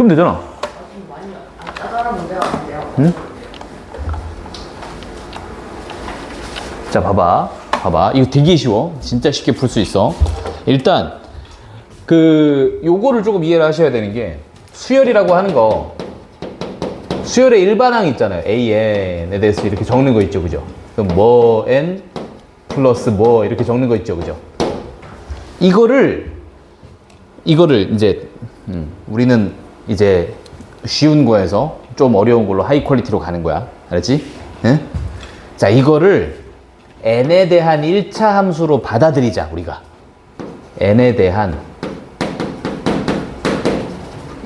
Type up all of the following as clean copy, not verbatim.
그럼 되잖아. 많이 짜잘한 문제가 같은데요. 응? 자, 봐봐. 이거 되게 쉬워. 진짜 쉽게 풀 수 있어. 일단 요거를 조금 이해를 하셔야 되는 게, 수열이라고 하는 거, 수열의 일반항 있잖아요. AN에 대해서 이렇게 적는 거 있죠, 그죠? 그럼 뭐 N 플러스 뭐 이렇게 적는 거 있죠, 그죠? 이거를 이제 우리는 이제 쉬운 거에서 좀 어려운 걸로 하이 퀄리티로 가는 거야. 알았지? 응? 자, 이거를 n에 대한 1차 함수로 받아들이자, 우리가. n에 대한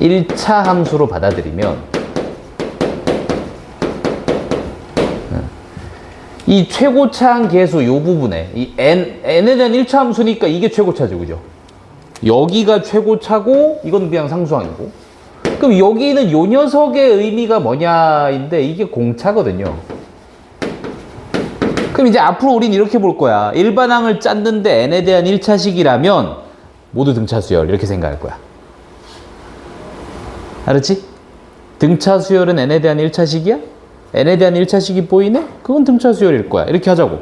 1차 함수로 받아들이면 이 최고차항 계수 요 부분에 이 n에 대한 1차 함수니까 이게 최고차죠, 그죠? 여기가 최고차고 이건 그냥 상수항이고, 그럼 여기는 요 녀석의 의미가 뭐냐인데 이게 공차거든요. 그럼 이제 앞으로 우린 이렇게 볼 거야. 일반항을 짰는데 n에 대한 1차식이라면 모두 등차수열 이렇게 생각할 거야. 알았지? 등차수열은 n에 대한 1차식이야? n에 대한 1차식이 보이네? 그건 등차수열일 거야. 이렇게 하자고.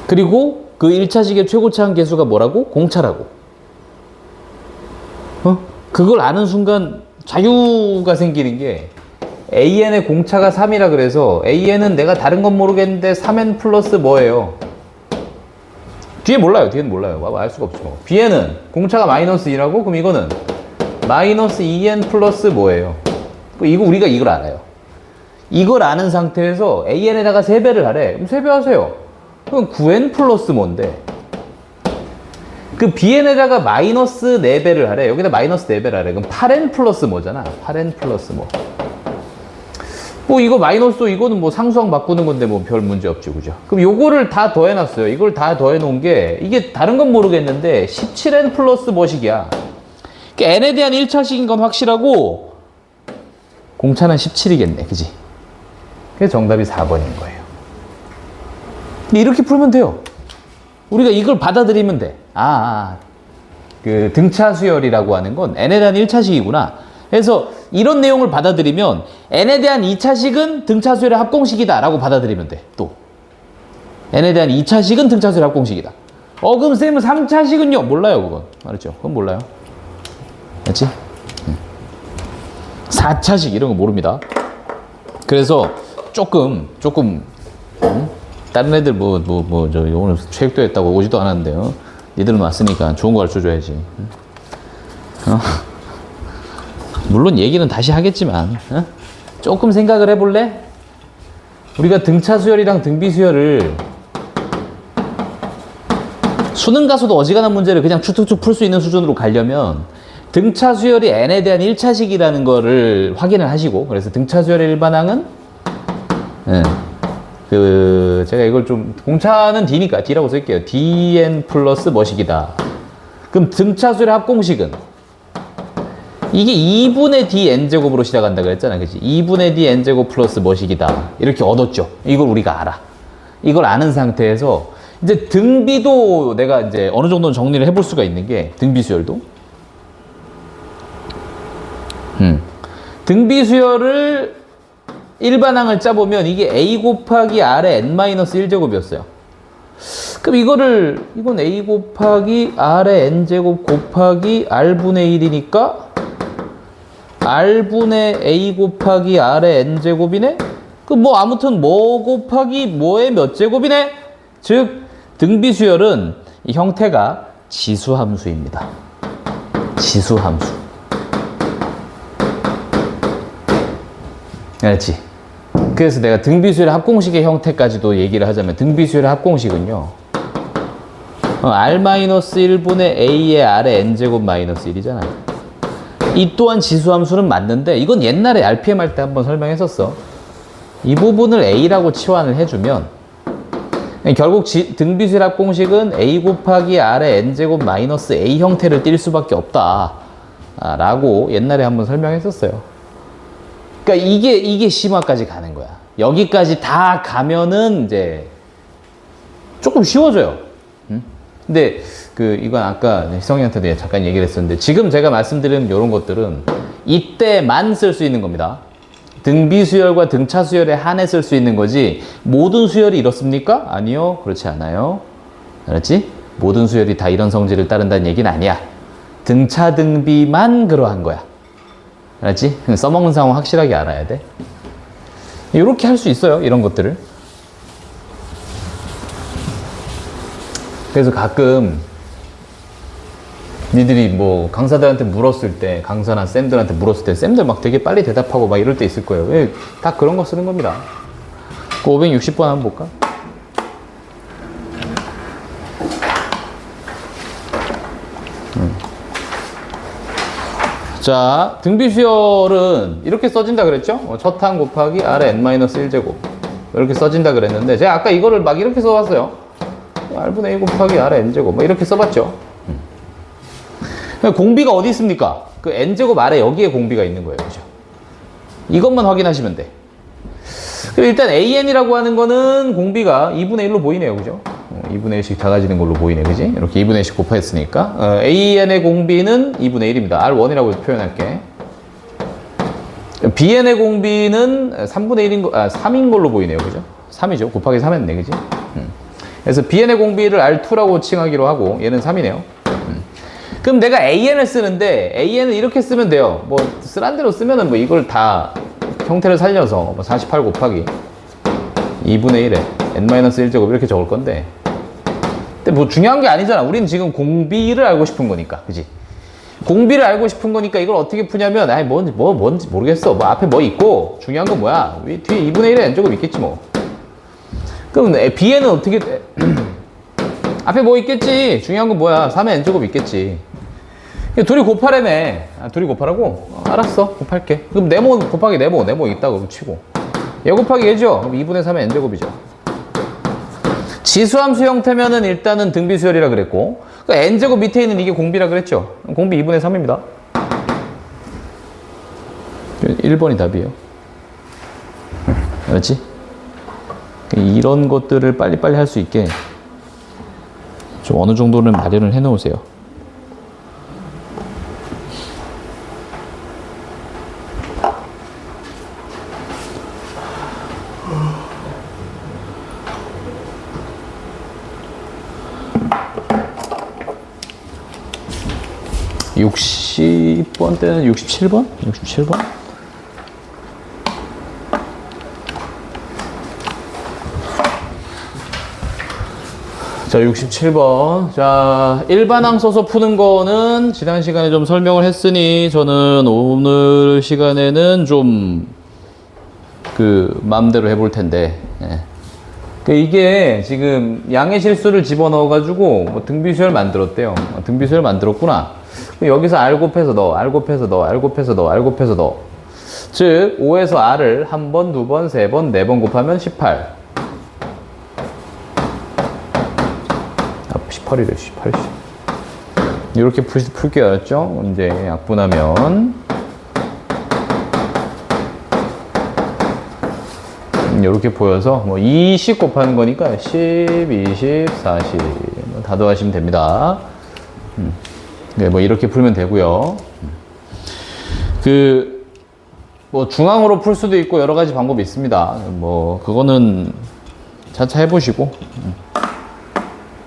그리고 그 1차식의 최고차항 계수가 뭐라고? 공차라고. 그걸 아는 순간 자유가 생기는 게, AN의 공차가 3이라 그래서 AN은 내가 다른 건 모르겠는데 3N 플러스 뭐예요? 뒤에는 몰라요. 봐봐, 알 수가 없죠. B에는 공차가 마이너스 2라고? 그럼 이거는 마이너스 2N 플러스 뭐예요? 우리가 이걸 알아요. 이걸 아는 상태에서 AN에다가 3배를 하래. 그럼 3배 하세요. 그럼 9N 플러스 뭔데? 그 Bn에다가 마이너스 4배를 하래. 여기다 마이너스 4배를 하래. 그럼 8N 플러스 뭐잖아. 8N 플러스 뭐. 이거 마이너스, 이거는 뭐 상수항 바꾸는 건데 뭐 별 문제 없죠, 그죠? 그럼 요거를 다 더해놨어요. 이걸 다 더해놓은 게, 이게 다른 건 모르겠는데 17N 플러스 뭐식이야. 그러니까 n에 대한 1차식인 건 확실하고 공차는 17이겠네, 그지? 그래서 정답이 4번인 거예요. 근데 이렇게 풀면 돼요. 우리가 이걸 받아들이면 돼. 그 등차수열이라고 하는 건 n에 대한 1차식이구나. 그래서 이런 내용을 받아들이면 n에 대한 2차식은 등차수열의 합공식이다 라고 받아들이면 돼. 또 n에 대한 2차식은 등차수열의 합공식이다. 그럼 쌤은 3차식은요? 몰라요, 그건. 알았죠? 그건 몰라요. 알지? 4차식 이런 거 모릅니다. 그래서 조금 다른 애들 저 오늘 체육도 했다고 오지도 않았는데요. 니들은 왔으니까 좋은 거 가르쳐줘야지. 물론 얘기는 다시 하겠지만, 조금 생각을 해볼래? 우리가 등차수열이랑 등비수열을 수능 가서도 어지간한 문제를 그냥 쭉쭉쭉 풀 수 있는 수준으로 가려면 등차수열이 n에 대한 1차식이라는 거를 확인을 하시고, 그래서 등차수열의 일반항은 제가 이걸 좀, 공차는 D니까 D라고 쓸게요. Dn 플러스 뭐식이다. 그럼 등차수열의 합공식은 이게 2분의 dn제곱으로 시작한다 그랬잖아, 그치? 2분의 dn제곱 플러스 뭐식이다. 이렇게 얻었죠. 이걸 우리가 알아. 이걸 아는 상태에서 이제 등비도 내가 이제 어느 정도는 정리를 해볼 수가 있는 게, 등비수열도. 등비수열을 일반항을 짜보면 이게 a 곱하기 r의 n-1제곱이었어요. 그럼 이건 a 곱하기 r의 n제곱 곱하기 r분의 1이니까 r분의 a 곱하기 r의 n제곱이네? 아무튼 뭐 곱하기 뭐의 몇 제곱이네? 즉, 등비수열은 이 형태가 지수함수입니다. 지수함수. 알았지? 그래서 내가 등비수열의 합공식의 형태까지도 얘기를 하자면, 등비수열의 합공식은요, r-1분의 a의 r의 n제곱 마이너스 1이잖아. 이 또한 지수함수는 맞는데, 이건 옛날에 RPM 할 때 한번 설명했었어. 이 부분을 a라고 치환을 해주면 결국 등비수열 합공식은 a 곱하기 r의 n제곱 마이너스 a 형태를 띌 수밖에 없다 라고 옛날에 한번 설명했었어요. 그러니까 이게 심화까지 가는 거야. 여기까지 다 가면은 이제 조금 쉬워져요. 근데 이건 아까 희성이한테도 잠깐 얘기를 했었는데 지금 제가 말씀드리는 이런 것들은 이때만 쓸 수 있는 겁니다. 등비 수열과 등차 수열에 한해 쓸 수 있는 거지 모든 수열이 이렇습니까? 아니요. 그렇지 않아요. 알았지? 모든 수열이 다 이런 성질을 따른다는 얘기는 아니야. 등차 등비만 그러한 거야. 알았지? 써먹는 상황 확실하게 알아야 돼. 이렇게 할 수 있어요. 이런 것들을. 그래서 가끔 니들이 뭐 강사들한테 물었을 때, 강사나 쌤들한테 물었을 때 쌤들 막 되게 빨리 대답하고 막 이럴 때 있을 거예요. 왜? 다 그런 거 쓰는 겁니다. 그 560번 한번 볼까? 자, 등비수열은 이렇게 써진다 그랬죠? 첫 항 곱하기 R의 n-1제곱 이렇게 써진다 그랬는데 제가 아까 이거를 막 이렇게 써봤어요. R분의 A 곱하기 R의 n제곱 뭐 이렇게 써봤죠. 공비가 어디 있습니까? 그 n제곱 아래 여기에 공비가 있는 거예요. 그죠? 이것만 확인하시면 돼. 그리고 일단 AN이라고 하는 거는 공비가 2분의 1로 보이네요. 그죠? 2분의 1씩 작아지는 걸로 보이네. 그지? 이렇게 2분의 1씩 곱했으니까. AN의 공비는 2분의 1입니다. R1이라고 표현할게. BN의 공비는 3분의 1인 거, 3인 걸로 보이네요. 그죠? 3이죠. 곱하기 3 했네. 그지? 그래서 BN의 공비를 R2라고 칭하기로 하고, 얘는 3이네요. 그럼 내가 AN을 쓰는데, AN을 이렇게 쓰면 돼요. 뭐, 쓰란 대로 쓰면은 뭐 이걸 다 형태를 살려서, 48 곱하기 2분의 1에 n-1제곱 이렇게 적을 건데, 근데 뭐 중요한 게 아니잖아. 우리는 지금 공비를 알고 싶은 거니까. 그지? 공비를 알고 싶은 거니까 이걸 어떻게 푸냐면, 아니, 뭔지 모르겠어. 뭐 앞에 뭐 있고, 중요한 건 뭐야? 뒤에 2분의 1에 n제곱 있겠지 뭐. 그럼 B에는 어떻게 돼? 앞에 뭐 있겠지. 중요한 건 뭐야? 3에 n제곱 있겠지. 둘이 곱하라며. 둘이 곱하라고? 알았어. 곱할게. 그럼 네모 곱하기 네모 있다고 치고. 얘 곱하기 얘죠? 그럼 2분의 3의 n제곱이죠. 지수함수 형태면은 일단은 등비수열이라 그랬고, 그 n제곱 밑에 있는 이게 공비라 그랬죠? 공비 2분의 3입니다. 1번이 답이에요. 알았지? 이런 것들을 빨리빨리 할 수 있게 좀 어느 정도는 마련을 해 놓으세요. (60번) 때는 67번? 67번? 자, 67번. 자, 일반항 써서 푸는 거는 지난 시간에 좀 설명을 했으니 저는 오늘 시간에는 좀 마음대로 해볼 텐데. 예. 이게 지금 양의 실수를 집어넣어가지고 뭐 등비수열 만들었대요. 등비수열 만들었구나. 여기서 R 곱해서 넣어, R 곱해서 넣어, R 곱해서 넣어, R 곱해서 넣어. 즉, 5에서 R을 한 번, 두 번, 세 번, 네 번 곱하면 18. 18이래, 18. 이렇게 풀게 알았죠? 이제 약분하면 이렇게 보여서 뭐 20 곱하는 거니까 10, 20, 40 다 더하시면 됩니다. 네, 뭐 이렇게 풀면 되고요. 뭐 중앙으로 풀 수도 있고 여러 가지 방법이 있습니다. 뭐 그거는 차차 해보시고.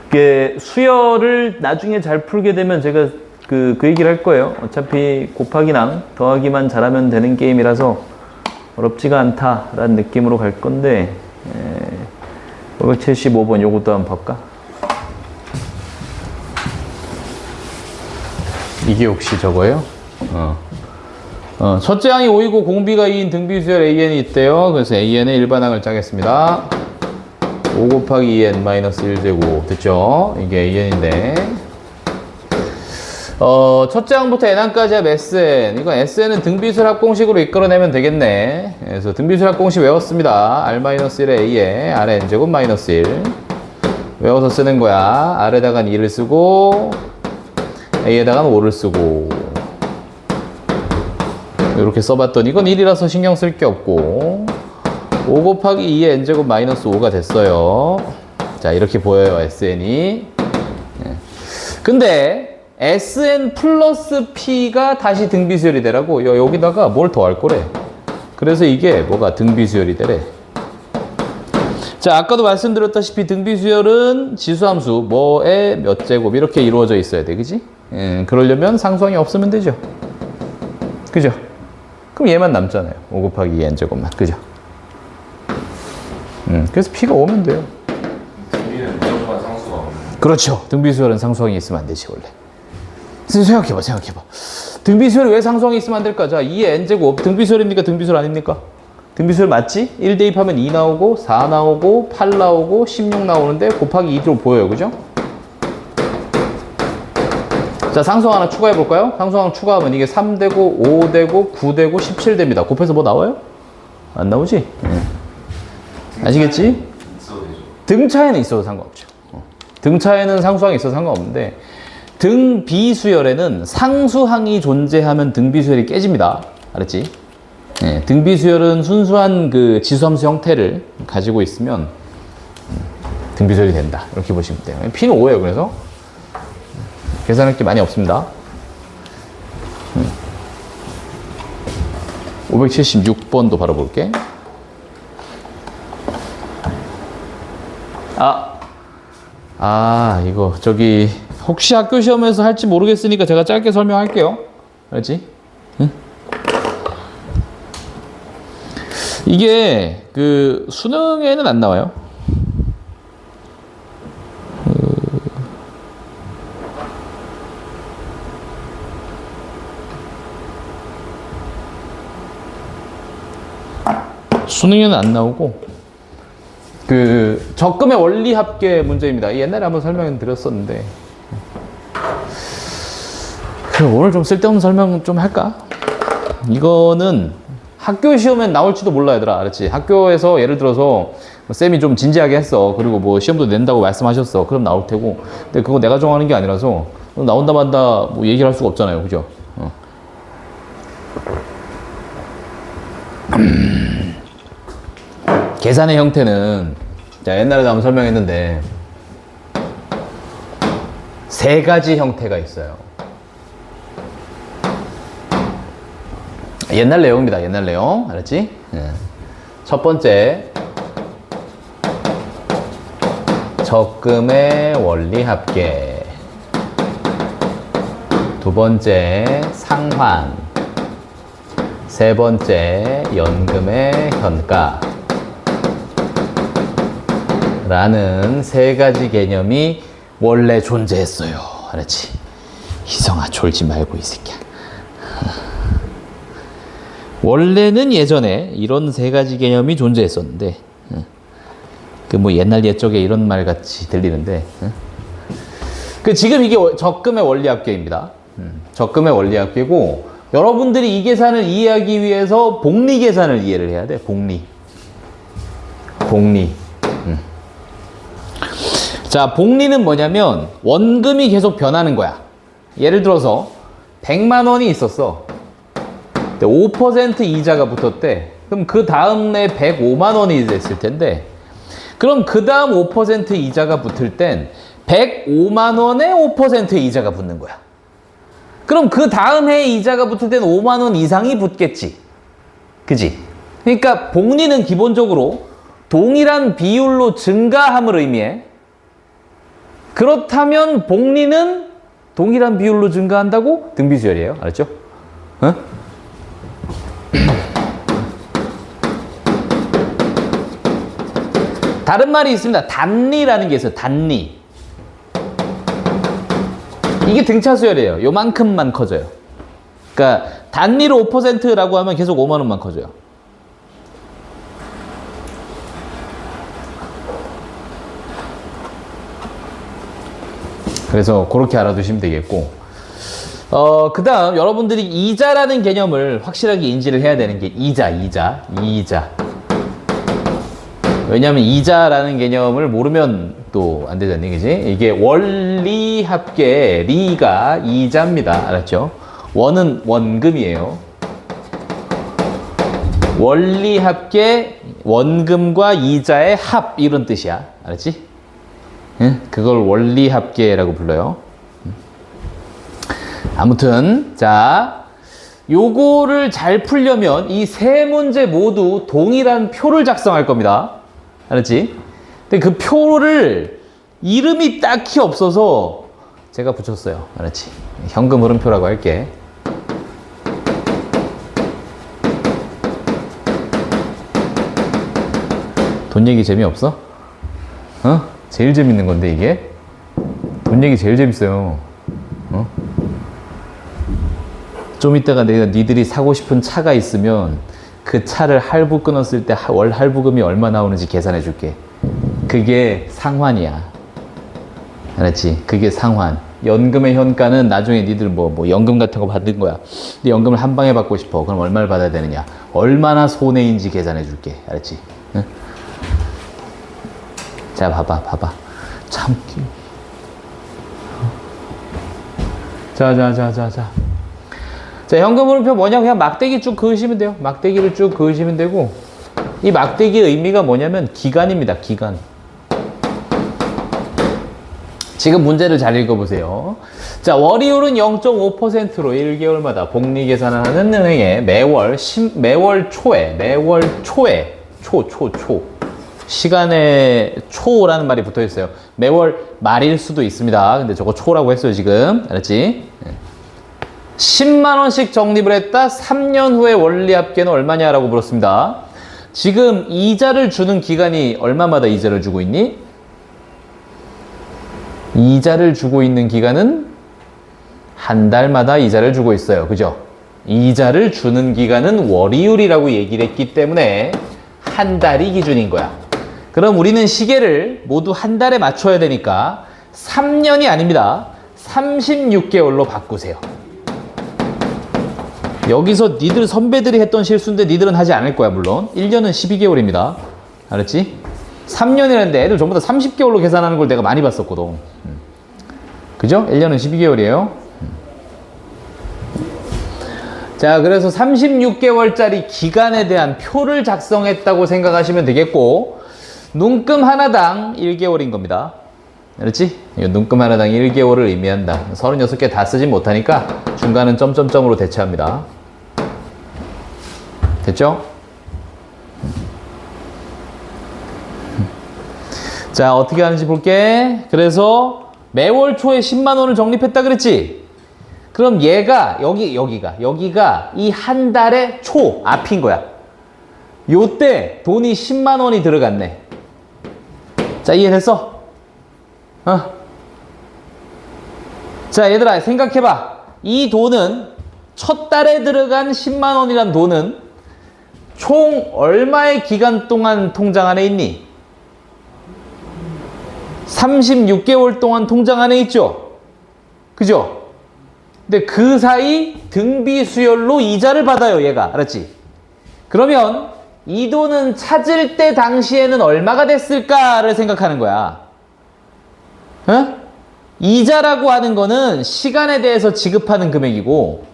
이게 수열을 나중에 잘 풀게 되면 제가 그 얘기를 할 거예요. 어차피 곱하기랑 더하기만 잘하면 되는 게임이라서 어렵지가 않다라는 느낌으로 갈 건데 575번 요것도 한번 볼까? 이게 혹시 저거예요? 첫째 항이 5이고 공비가 2인 등비수열 AN이 있대요. 그래서 AN의 일반항을 짜겠습니다. 5 곱하기 2n-1제곱 됐죠? 이게 AN인데 첫째 항부터 n항까지 합 SN. 이건 SN은 등비수열 합공식으로 이끌어내면 되겠네. 그래서 등비수열 합공식 외웠습니다. R-1의 A에 R의 n제곱 마이너스 1 외워서 쓰는 거야. R에다가는 2를 쓰고 A에다가는 5를 쓰고 이렇게 써봤더니 이건 1이라서 신경 쓸 게 없고 5 곱하기 2의 n제곱 마이너스 5가 됐어요. 자, 이렇게 보여요, SN이. 네. 근데 SN 플러스 P가 다시 등비수열이 되라고 여기다가 뭘 더 할 거래. 그래서 이게 뭐가 등비수열이 되래. 자, 아까도 말씀드렸다시피 등비수열은 지수함수 뭐의 몇 제곱 이렇게 이루어져 있어야 돼. 그지? 그러려면 상수항이 없으면 되죠. 그죠? 그럼 얘만 남잖아요. 5 곱하기 2n 제곱만. 그죠? 그래서 P가 오면 돼요. 등비는 무조건 상수가 없는. 그렇죠. 등비수열은 상수항이 있으면 안 되지 원래. 생각해봐. 등비수열이 왜 상수항이 있으면 안 될까? 자, 2의 n제곱 등비수열입니까? 등비수열 아닙니까? 등비수열 맞지? 1 대입하면 2 나오고 4 나오고 8 나오고 16 나오는데 곱하기 2로 보여요. 그죠? 자, 상수항 하나 추가해 볼까요? 상수항 추가하면 이게 3 되고 5 되고 9 되고 17 됩니다. 곱해서 뭐 나와요? 안 나오지? 아시겠지? 있어도 되죠. 등차에는 있어도 상관없죠. 등차에는 상수항이 있어도 상관없는데 등비수열에는 상수항이 존재하면 등비수열이 깨집니다. 알았지? 네, 등비수열은 순수한 그 지수함수 형태를 가지고 있으면 등비수열이 된다. 이렇게 보시면 돼요. P는 5예요. 그래서 계산할 게 많이 없습니다. 576번도 바로 볼게. 이거 저기 혹시 학교 시험에서 할지 모르겠으니까 제가 짧게 설명할게요. 알지? 응? 이게 그 수능에는 안 나와요. 수능에는 안 나오고 그 적금의 원리 합계 문제입니다. 옛날에 한번 설명 드렸었는데 오늘 좀 쓸데없는 설명 좀 할까? 이거는 학교 시험엔 나올지도 몰라 얘들아. 알았지? 학교에서 예를 들어서 쌤이 좀 진지하게 했어. 그리고 뭐 시험도 낸다고 말씀하셨어. 그럼 나올 테고. 근데 그거 내가 정하는 게 아니라서 나온다 만다 뭐 얘기를 할 수가 없잖아요. 그죠? 계산의 형태는 자, 옛날에도 한번 설명했는데 세 가지 형태가 있어요. 옛날 내용입니다. 옛날 내용. 알았지? 첫 번째 적금의 원리 합계, 두 번째 상환, 세 번째 연금의 현가 라는 세 가지 개념이 원래 존재했어요. 알았지? 희성아 졸지 말고 이 새끼야. 원래는 예전에 이런 세 가지 개념이 존재했었는데 그 뭐 옛날 옛적에 이런 말 같이 들리는데 그 지금 이게 적금의 원리 합계입니다. 적금의 원리 합계고 여러분들이 이 계산을 이해하기 위해서 복리 계산을 이해를 해야 돼. 복리. 자, 복리는 뭐냐면 원금이 계속 변하는 거야. 예를 들어서 100만 원이 있었어. 5% 이자가 붙었대. 그럼 그 다음에 105만 원이 됐을 텐데 그럼 그 다음 5% 이자가 붙을 땐 105만 원에 5% 이자가 붙는 거야. 그럼 그 다음 해에 이자가 붙을 땐 5만 원 이상이 붙겠지. 그지? 그러니까 복리는 기본적으로 동일한 비율로 증가함을 의미해. 그렇다면 복리는 동일한 비율로 증가한다고? 등비수열이에요. 알았죠? 어? 다른 말이 있습니다. 단리라는 게 있어요. 단리. 이게 등차수열이에요. 요만큼만 커져요. 그러니까 단리로 5%라고 하면 계속 5만 원만 커져요. 그래서 그렇게 알아두시면 되겠고 그 다음 여러분들이 이자라는 개념을 확실하게 인지를 해야 되는 게 이자. 왜냐하면 이자라는 개념을 모르면 또 안 되잖니, 그지? 이게 원리 합계 리가 이자입니다. 알았죠? 원은 원금이에요. 원리 합계 원금과 이자의 합 이런 뜻이야. 알았지? 응? 그걸 원리 합계라고 불러요. 아무튼 자, 요거를 잘 풀려면 이 세 문제 모두 동일한 표를 작성할 겁니다. 알았지? 근데 그 표를 이름이 딱히 없어서 제가 붙였어요. 알았지? 현금 흐름표라고 할게. 돈 얘기 재미없어? 어? 제일 재밌는 건데 이게? 돈 얘기 제일 재밌어요. 어? 좀 이따가 내가 니들이 사고 싶은 차가 있으면 그 차를 할부 끊었을 때 월 할부금이 얼마 나오는지 계산해 줄게. 그게 상환이야. 알았지? 그게 상환. 연금의 현가는 나중에 니들 뭐 연금 같은 거 받은 거야. 근데 연금을 한 방에 받고 싶어. 그럼 얼마를 받아야 되느냐? 얼마나 손해인지 계산해 줄게. 알았지? 응? 자, 봐봐. 참. 자, 현금 흐름표 뭐냐? 그냥 막대기 쭉 그으시면 돼요. 막대기를 쭉 그으시면 되고, 이 막대기의 의미가 뭐냐면 기간입니다. 기간. 지금 문제를 잘 읽어보세요. 자, 월이율은 0.5%로 1개월마다 복리 계산을 하는 은행에 매월 초에 시간에 초라는 말이 붙어 있어요. 매월 말일 수도 있습니다. 근데 저거 초라고 했어요, 지금. 알았지? 10만 원씩 적립을 했다. 3년 후에 원리 합계는 얼마냐라고 물었습니다. 지금 이자를 주는 기간이 얼마마다 이자를 주고 있니? 이자를 주고 있는 기간은 한 달마다 이자를 주고 있어요. 그죠? 이자를 주는 기간은 월이율이라고 얘기를 했기 때문에 한 달이 기준인 거야. 그럼 우리는 시계를 모두 한 달에 맞춰야 되니까 3년이 아닙니다. 36개월로 바꾸세요. 여기서 니들 선배들이 했던 실수인데 니들은 하지 않을 거야, 물론. 1년은 12개월입니다. 알았지? 3년이라는데 애들 전부 다 30개월로 계산하는 걸 내가 많이 봤었거든. 그죠? 1년은 12개월이에요. 자, 그래서 36개월짜리 기간에 대한 표를 작성했다고 생각하시면 되겠고, 눈금 하나당 1개월인 겁니다. 알았지? 이 눈금 하나당 1개월을 의미한다. 36개 다 쓰진 못하니까 중간은 점점점으로 대체합니다. 됐죠? 자, 어떻게 하는지 볼게. 그래서 매월 초에 10만 원을 적립했다 그랬지? 그럼 얘가 여기가 이 한 달의 초 앞인 거야. 요때 돈이 10만 원이 들어갔네. 자, 이해됐어? 자, 얘들아 생각해봐. 이 돈은 첫 달에 들어간 10만 원이란 돈은 총 얼마의 기간 동안 통장 안에 있니? 36개월 동안 통장 안에 있죠? 그죠? 근데 그 사이 등비 수열로 이자를 받아요, 얘가. 알았지? 그러면 이 돈은 찾을 때 당시에는 얼마가 됐을까를 생각하는 거야. 어? 이자라고 하는 거는 시간에 대해서 지급하는 금액이고,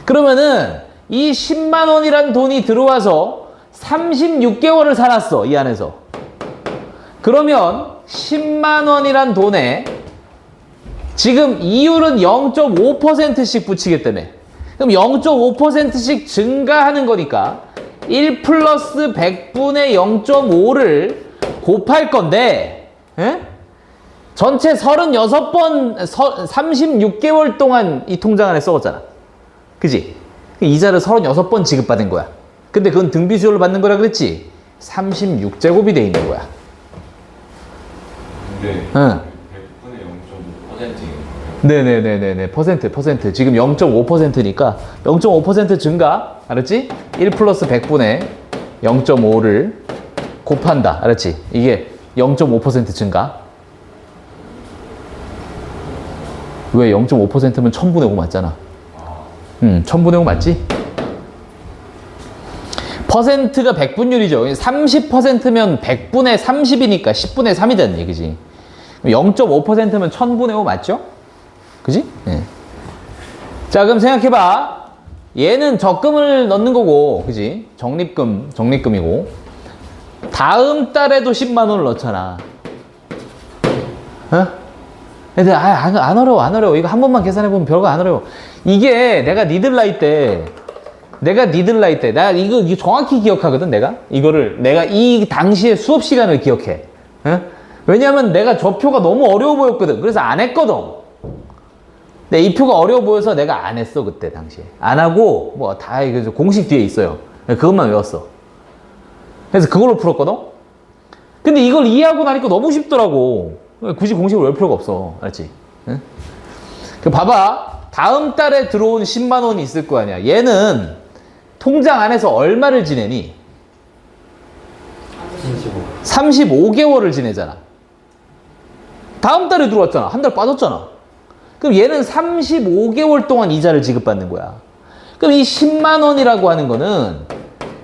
그러면은 이 10만 원이란 돈이 들어와서 36개월을 살았어, 이 안에서. 그러면 10만 원이란 돈에 지금 이율은 0.5%씩 붙이겠다며. 그럼 0.5%씩 증가하는 거니까 1 플러스 100분의 0.5를 곱할 건데, 에? 전체 36번, 36개월 동안 이 통장 안에 써왔잖아. 그지? 이자를 36번 지급받은 거야. 근데 그건 등비수열로 받는 거라 그랬지? 36제곱이 돼 있는 거야. 근데 응. 100분의 0.5%인 거예요. 네네네네. 퍼센트. 지금 0.5%니까 0.5% 증가. 알았지? 1 플러스 100분의 0.5를 곱한다. 알았지? 이게 0.5% 증가. 왜 0.5%면 1000분의 5 맞잖아. 1000분의 5 맞지? 퍼센트가 100분율이죠. 30%면 100분의 30이니까 10분의 3이잖니, 그지? 0.5%면 1000분의 5 맞죠? 그지? 네. 자, 그럼 생각해봐. 얘는 적금을 넣는 거고, 그지? 적립금이고. 다음 달에도 10만 원을 넣잖아. 어? 근데 안 어려워, 안 어려워. 이거 한 번만 계산해보면 별거 안 어려워. 이게 내가 니들 나이 때, 나 이거 정확히 기억하거든, 내가? 내가 이 당시에 수업 시간을 기억해. 어? 왜냐면 내가 저 표가 너무 어려워 보였거든. 그래서 안 했거든. 근데 이 표가 어려워 보여서 내가 안 했어, 그때 당시에. 안 하고, 뭐, 다 이거 공식 뒤에 있어요. 그것만 외웠어. 그래서 그걸로 풀었거든? 근데 이걸 이해하고 나니까 너무 쉽더라고. 굳이 공식을 외울 필요가 없어. 알았지? 응? 봐봐. 다음 달에 들어온 10만 원이 있을 거 아니야. 얘는 통장 안에서 얼마를 지내니? 35개월을 지내잖아. 다음 달에 들어왔잖아. 한 달 빠졌잖아. 그럼 얘는 35개월 동안 이자를 지급받는 거야. 그럼 이 10만 원이라고 하는 거는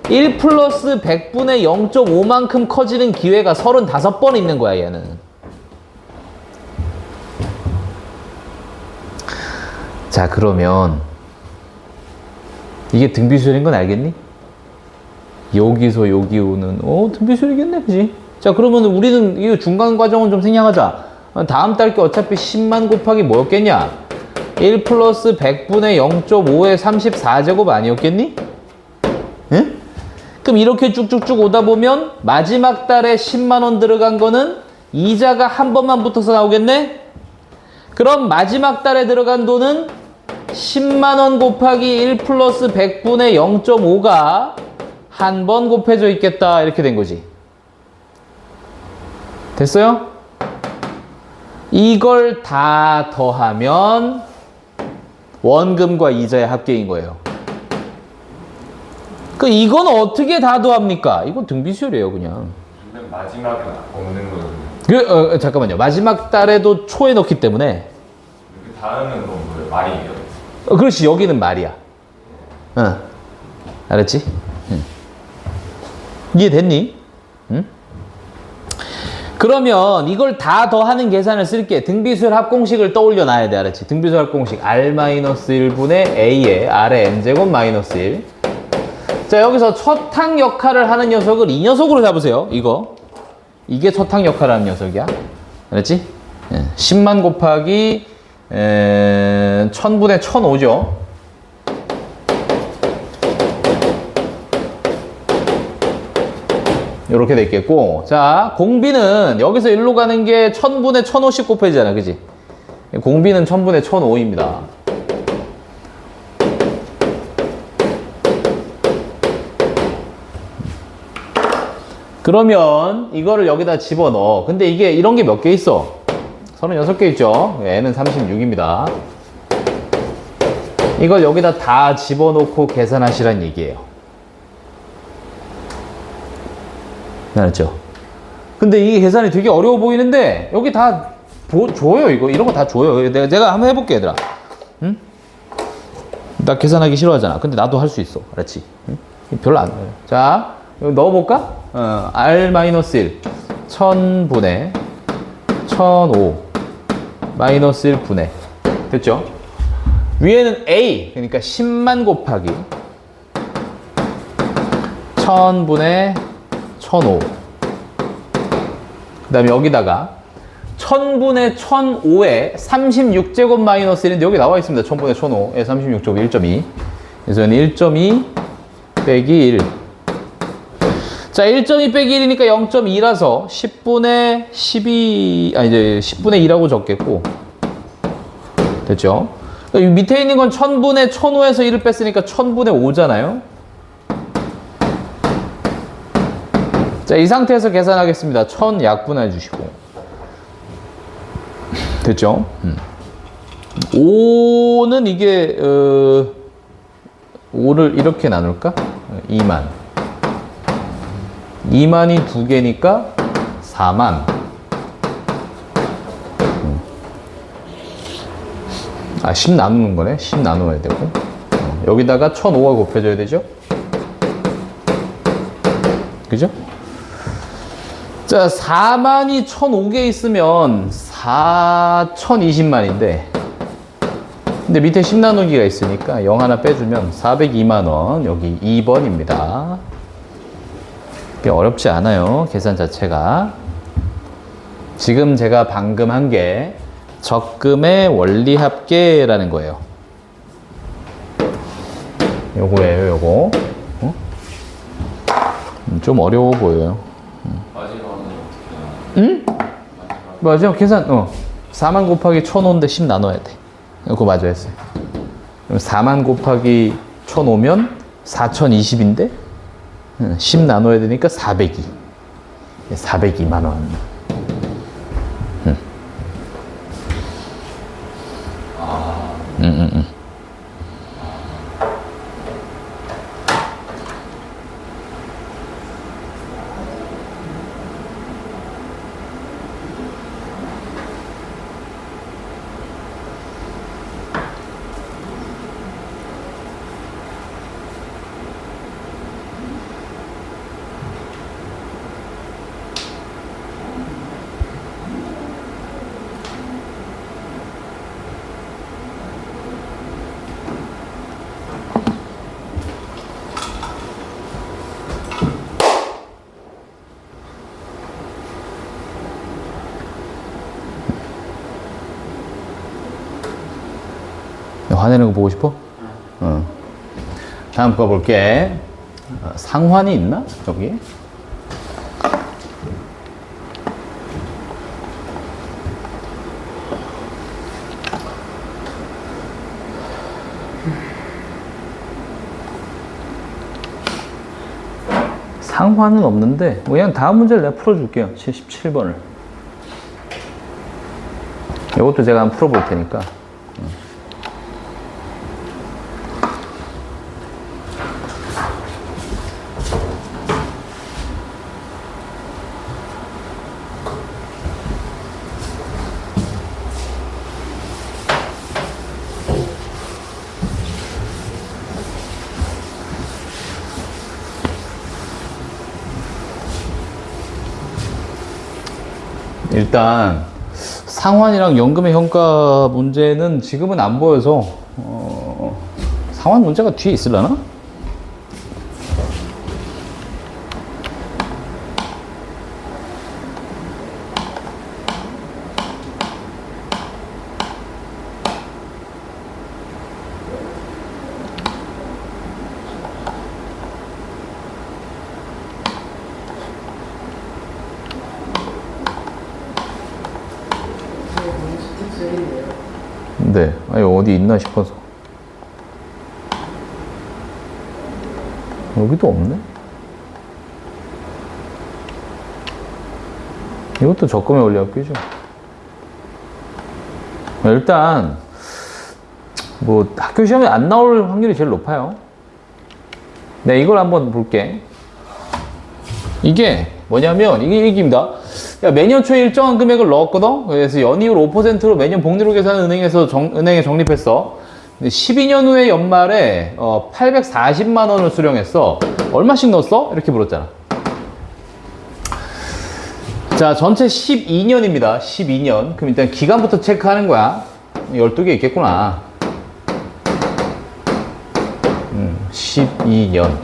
1 플러스 100분의 0.5만큼 커지는 기회가 35번 있는 거야, 얘는. 자, 그러면 이게 등비수열인 건 알겠니? 여기서 여기 오는 등비수열이겠네, 그지? 자, 그러면 우리는 이 중간 과정은 좀 생략하자. 다음 달 게 어차피 10만 곱하기 뭐였겠냐? 1 플러스 100분의 0.5의 34제곱 아니었겠니? 응? 그럼 이렇게 쭉쭉쭉 오다 보면 마지막 달에 10만 원 들어간 거는 이자가 한 번만 붙어서 나오겠네? 그럼 마지막 달에 들어간 돈은 10만 원 곱하기 1 플러스 100분의 0.5가 한 번 곱해져 있겠다. 이렇게 된 거지. 됐어요? 이걸 다 더하면 원금과 이자의 합계인 거예요. 이건 어떻게 다 더합니까? 이건 등비수열이에요, 그냥. 근데 마지막에 없는 거거든요. 잠깐만요. 마지막 달에도 초에 넣기 때문에. 그 다음은 뭐예요? 말이에요. 그렇지. 여기는 말이야. 알았지? 이해됐니? 응? 그러면 이걸 다 더하는 계산을 쓸게. 등비수열 합공식을 떠올려 놔야 돼. 알았지? 등비수열 합공식 R-1분의 A에 R의 N제곱 마이너스 1. 자, 여기서 첫 항 역할을 하는 녀석을 이 녀석으로 잡으세요. 이게 첫 항 역할을 하는 녀석이야. 알았지? 10만 곱하기 1000분의 1005죠. 이렇게 돼 있겠고, 자, 공비는 여기서 일로 가는 게 1000분의 1050 곱해지잖아, 그지? 공비는 1000분의 1005입니다. 그러면 이거를 여기다 집어넣어. 근데 이게 이런 게 몇 개 있어? 36개 있죠? n은 36입니다. 이걸 여기다 다 집어넣고 계산하시란 얘기예요. 알았죠? 근데 이게 계산이 되게 어려워 보이는데 여기 다 줘요. 이런 거 다 줘요. 제가 한번 해볼게, 얘들아. 응? 나 계산하기 싫어하잖아. 근데 나도 할 수 있어. 알았지? 응? 별로 안 어려워. 자, 이거 넣어볼까? R-1 1000분의 1005 마이너스 1 분의, 됐죠? 위에는 A, 그러니까 10만 곱하기 1000분의 1005. 그 다음에 여기다가 1000분의 1005에 36제곱 마이너스 1인데 여기 나와 있습니다. 1000분의 1005에 36제곱 1.2. 그래서 여기는 1.2 빼기 1. 자, 1.2 빼기 1이니까 0.2라서 10분의 12, 이제 10분의 2라고 적겠고. 됐죠? 그러니까 밑에 있는 건 1000분의 1005에서 1을 뺐으니까 1000분의 5잖아요? 자, 이 상태에서 계산하겠습니다. 1000 약분해 주시고. 됐죠? 5는 이게, 5를 이렇게 나눌까? 2만. 2만이 2개니까 4만. 아, 10 나누는 거네. 10 나누어야 되고. 여기다가 1005가 곱해져야 되죠? 그죠? 자, 4만이 1005개 있으면 4020만인데, 근데 밑에 10 나누기가 있으니까 0 하나 빼주면 402만원, 여기 2번입니다. 어렵지 않아요, 계산 자체가. 지금 제가 방금 한 게 적금의 원리합계라는 거예요. 요거예요, 요거. 어? 좀 어려워 보여요. 마지막은 어떻게 나와요? 응? 맞아, 계산, 4만 곱하기 1005인데 10 나눠야 돼. 그거 맞아 했어요. 그럼 4만 곱하기 1005면 4020인데 10 나눠야 되니까 402. 402만 원. 화내는 거 보고 싶어? 다음 거 볼게. 상환이 있나? 저기? 상환은 없는데 그냥 다음 문제를 내가 풀어줄게요. 77번을. 이것도 제가 한번 풀어볼 테니까. 일단 상환이랑 연금의 현가 문제는 지금은 안 보여서 상환 문제가 뒤에 있으려나? 네, 아니 어디 있나 싶어서. 여기도 없네. 이것도 적금의 원리합계죠. 일단 뭐 학교 시험에 안 나올 확률이 제일 높아요. 네, 이걸 한번 볼게. 이게 뭐냐면 이게 얘기입니다. 야, 매년 초에 일정한 금액을 넣었거든. 그래서 연이율 5%로 매년 복리로 계산한 은행에 적립했어. 근데 12년 후에 연말에 840만 원을 수령했어. 얼마씩 넣었어? 이렇게 물었잖아. 자, 전체 12년입니다. 12년. 그럼 일단 기간부터 체크하는 거야. 12개 있겠구나. 12년.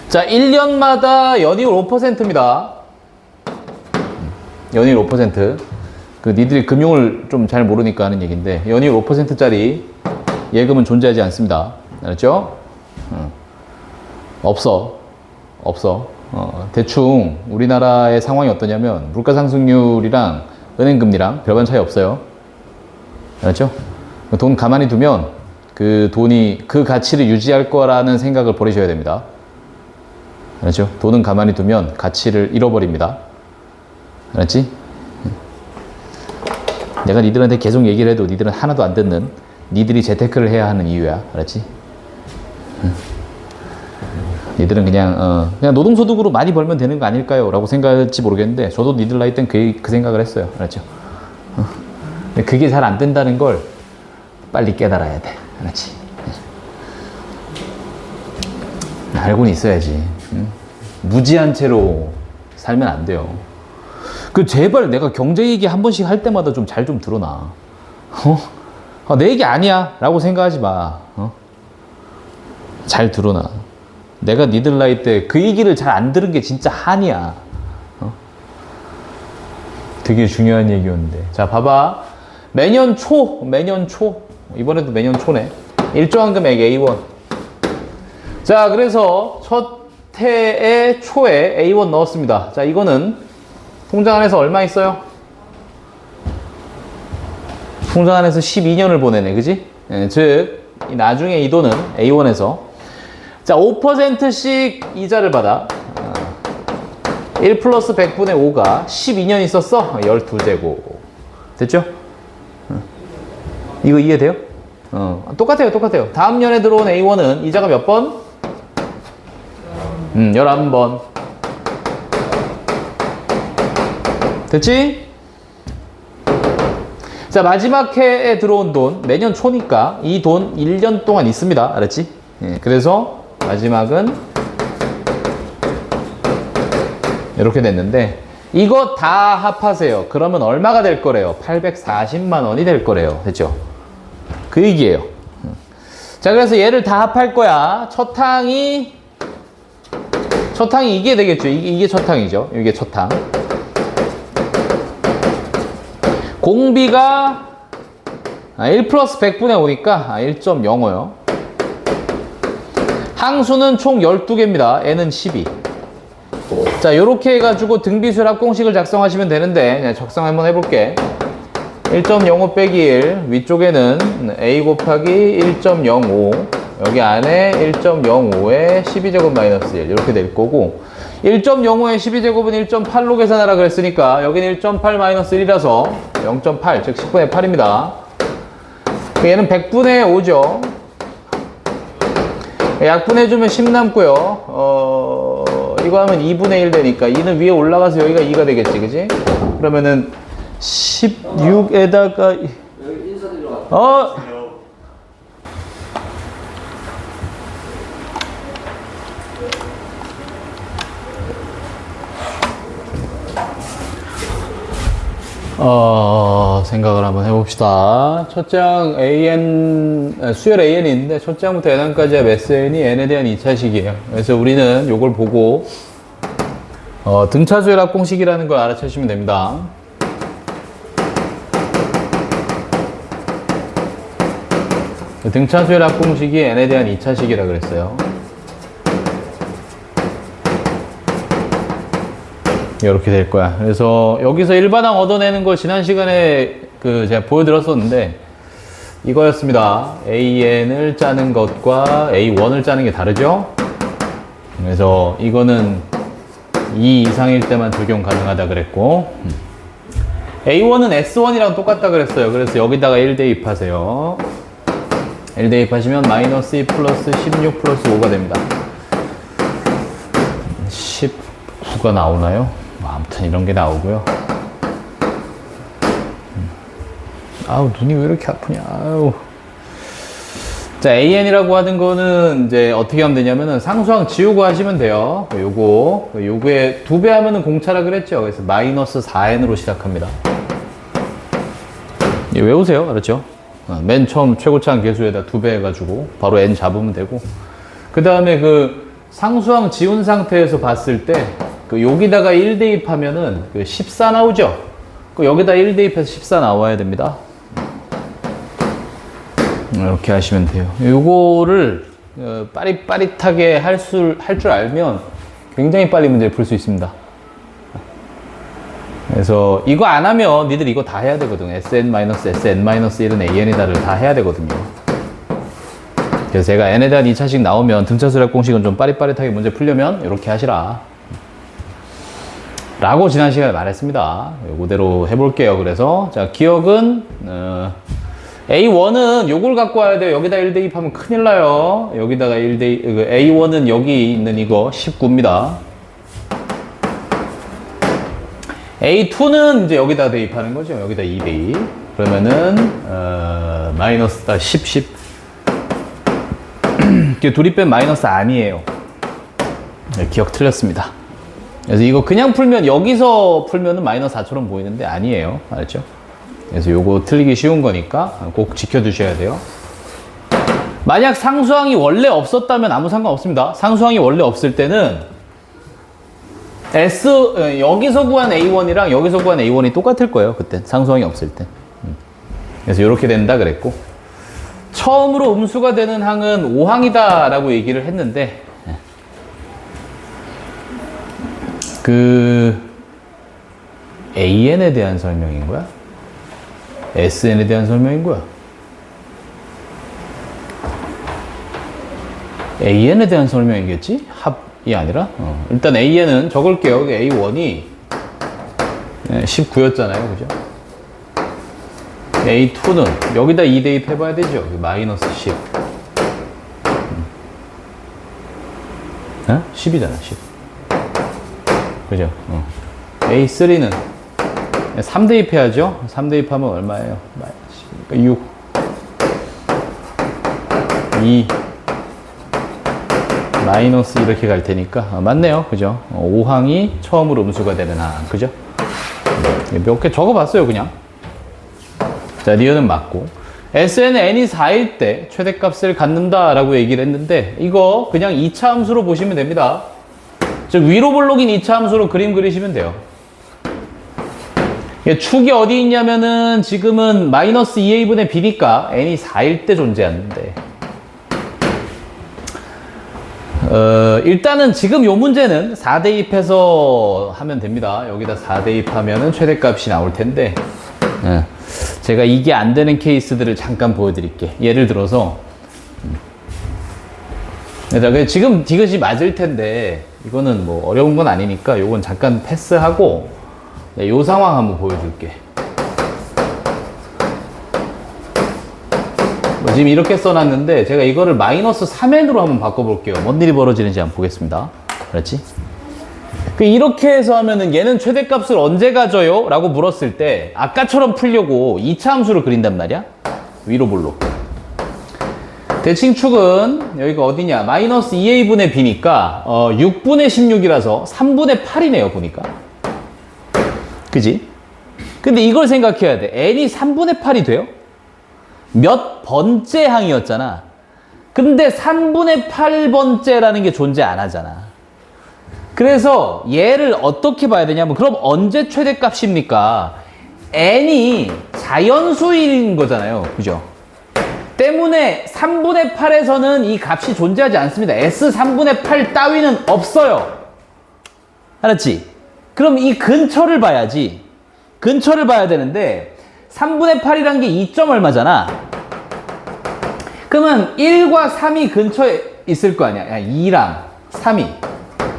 자, 1년마다 연이율 5%입니다. 연이율 5%. 그 니들이 금융을 좀 잘 모르니까 하는 얘기인데 연이율 5%짜리 예금은 존재하지 않습니다. 알았죠? 없어. 대충 우리나라의 상황이 어떠냐면 물가 상승률이랑 은행 금리랑 별반 차이 없어요. 알았죠? 돈 가만히 두면 그 돈이 그 가치를 유지할 거라는 생각을 버리셔야 됩니다. 알았죠? 돈은 가만히 두면 가치를 잃어버립니다. 알았지? 내가 니들한테 계속 얘기를 해도 니들은 하나도 안 듣는, 니들이 재테크를 해야 하는 이유야. 알았지? 니들은 그냥 노동소득으로 많이 벌면 되는 거 아닐까요? 라고 생각할지 모르겠는데 저도 니들 나이 땐 그 생각을 했어요. 알았죠? 근데 그게 잘 안 된다는 걸 빨리 깨달아야 돼. 알았지? 알고는 있어야지. 무지한 채로 살면 안 돼요. 그 제발 내가 경제 얘기 한 번씩 할 때마다 좀 잘 좀 들어놔. 내 얘기 아니야 라고 생각하지 마. 잘 들어놔. 내가 니들 나이 때 그 얘기를 잘 안 들은 게 진짜 한이야. 되게 중요한 얘기였는데. 자, 봐봐. 매년 초. 이번에도 매년 초네. 일정한 금액 A1. 자, 그래서 첫 해의 초에 A1 넣었습니다. 자, 이거는 통장 안에서 얼마 있어요? 통장 안에서 12년을 보내네, 그지? 예, 즉, 나중에 이 돈은 A1에서 자, 5%씩 이자를 받아. 1 플러스 100분의 5가 12년 있었어? 12제곱. 됐죠? 이거 이해돼요? 똑같아요. 다음 년에 들어온 A1은 이자가 몇 번? 11번. 됐지? 자, 마지막 해에 들어온 돈, 매년 초니까 이 돈 1년 동안 있습니다. 알았지? 예, 그래서 마지막은 이렇게 됐는데, 이거 다 합하세요. 그러면 얼마가 될 거래요? 840만 원이 될 거래요. 됐죠? 그 얘기예요. 자, 그래서 얘를 다 합할 거야. 첫 항이 이게 되겠죠. 이게 첫 항이죠. 이게 첫 항. 공비가 1 플러스 100분의 5니까 1.05요. 항수는 총 12개입니다. n은 12. 자, 요렇게 해가지고 등비수열 합공식을 작성하시면 되는데, 작성 한번 해볼게. 1.05 빼기 1, 위쪽에는 a 곱하기 1.05, 여기 안에 1.05에 12제곱 마이너스 1 이렇게 될 거고, 1.05에 12제곱은 1.8로 계산하라 그랬으니까 여기는 1.8 마이너스 1이라서 0.8, 즉 10분의 8입니다. 얘는 100분의 5죠. 약분해주면 10 남고요. 이거 하면 2분의 1 되니까 2는 위에 올라가서 여기가 2가 되겠지, 그지? 그러면은 16에다가 여기 인사드리러 생각을 한번 해봅시다. 첫 장 수열 AN이 있는데, 첫 장부터 N항까지의 매스 N이 N에 대한 2차식이에요. 그래서 우리는 요걸 보고, 등차 수열 합공식이라는 걸 알아채시면 됩니다. 등차 수열 합공식이 N에 대한 2차식이라 그랬어요. 이렇게 될 거야. 그래서 여기서 일반항 얻어내는 거 지난 시간에 제가 보여드렸었는데 이거였습니다. AN을 짜는 것과 A1을 짜는 게 다르죠? 그래서 이거는 2 이상일 때만 적용 가능하다 그랬고, A1은 S1이랑 똑같다 그랬어요. 그래서 여기다가 1 대입하세요. 1 대입하시면 마이너스 2 플러스 16 플러스 5가 됩니다. 19가 나오나요? 아무튼 이런 게 나오고요. 아우, 눈이 왜 이렇게 아프냐. 아우. 자, AN이라고 하는 거는 이제 어떻게 하면 되냐면은 상수항 지우고 하시면 돼요. 요거에 2배 하면은 공차라 그랬죠. 그래서 마이너스 4n으로 시작합니다. 외우세요. 알았죠? 맨 처음 최고차항 계수에다 2배 해가지고 바로 n 잡으면 되고, 그 다음에 상수항 지운 상태에서 봤을 때 여기다가 1 대입하면은 14 나오죠? 여기다 1 대입해서 14 나와야 됩니다. 이렇게 하시면 돼요. 요거를 빠릿빠릿하게 할 줄 알면 굉장히 빨리 문제를 풀 수 있습니다. 그래서 이거 안 하면 니들 이거 다 해야 되거든. SN-SN-1은 AN이다를 다 해야 되거든요. 그래서 제가 N에 대한 2차식 나오면 등차 수열 공식은 좀 빠릿빠릿하게 문제 풀려면 이렇게 하시라 라고 지난 시간에 말했습니다. 요거대로 해볼게요. 그래서 자, 기억은 A1은 요걸 갖고 와야 돼요. 여기다 1 대입하면 큰일 나요. 여기다가 A1은 여기 있는 이거 19입니다. A2는 이제 여기다 대입하는 거죠. 여기다 2 대입. 그러면은 마이너스 10 둘이 뺀 마이너스 아니에요. 기억 틀렸습니다. 그래서 이거 그냥 풀면, 여기서 풀면은 마이너스 4처럼 보이는데 아니에요. 알았죠? 그래서 요거 틀리기 쉬운 거니까 꼭 지켜두셔야 돼요. 만약 상수항이 원래 없었다면 아무 상관없습니다. 상수항이 원래 없을 때는 여기서 구한 A1이랑 여기서 구한 A1이 똑같을 거예요. 그때 상수항이 없을 때. 그래서 이렇게 된다 그랬고, 처음으로 음수가 되는 항은 5항이다 라고 얘기를 했는데, 그 AN에 대한 설명인 거야? SN에 대한 설명인 거야? AN에 대한 설명이겠지? 합이 아니라? 일단 AN은 적을게요. A1이 19였잖아요. 그죠? A2는 여기다 2 대입해봐야 되죠. 마이너스 10. 10이잖아, 10. 그죠? A3는 3 대입해야죠. 3 대입하면 얼마예요? 6. 2. 마이너스 이렇게 갈 테니까. 맞네요. 그죠? 5항이 처음으로 음수가 되는 항. 그죠? 몇 개 적어봤어요, 그냥. 자, 리어는 맞고. SN은 n이 4일 때 최대값을 갖는다라고 얘기를 했는데, 이거 그냥 2차 함수로 보시면 됩니다. 즉, 위로 볼록인 2차 함수로 그림 그리시면 돼요. 축이 어디 있냐면은 지금은 마이너스 2a분의 b니까 n이 4일 때 존재하는데, 일단은 지금 요 문제는 4 대입해서 하면 됩니다. 여기다 4 대입하면은 최대값이 나올 텐데, 제가 이게 안 되는 케이스들을 잠깐 보여드릴게. 예를 들어서, 지금 디귿이 맞을 텐데, 이거는 뭐 어려운 건 아니니까 요건 잠깐 패스하고, 요 상황 한번 보여줄게. 지금 이렇게 써놨는데, 제가 이거를 마이너스 3n으로 한번 바꿔볼게요. 뭔 일이 벌어지는지 한번 보겠습니다. 그렇지? 이렇게 해서 하면은 얘는 최대값을 언제 가져요? 라고 물었을 때, 아까처럼 풀려고 2차 함수를 그린단 말이야? 위로 볼록. 대칭축은 여기가 어디냐? 마이너스 2a분의 b니까 6분의 16이라서 3분의 8이네요, 보니까. 그지? 근데 이걸 생각해야 돼. n이 3분의 8이 돼요? 몇 번째 항이었잖아. 근데 3분의 8번째라는 게 존재 안 하잖아. 그래서 얘를 어떻게 봐야 되냐면, 그럼 언제 최대값입니까? n이 자연수인 거잖아요. 그죠? 때문에 3분의 8에서는 이 값이 존재하지 않습니다. s 3분의 8 따위는 없어요. 알았지? 그럼 이 근처를 봐야지. 근처를 봐야 되는데 3분의 8이란 게 2점 얼마잖아. 그러면 1과 3이 근처에 있을 거 아니야. 2랑 3이.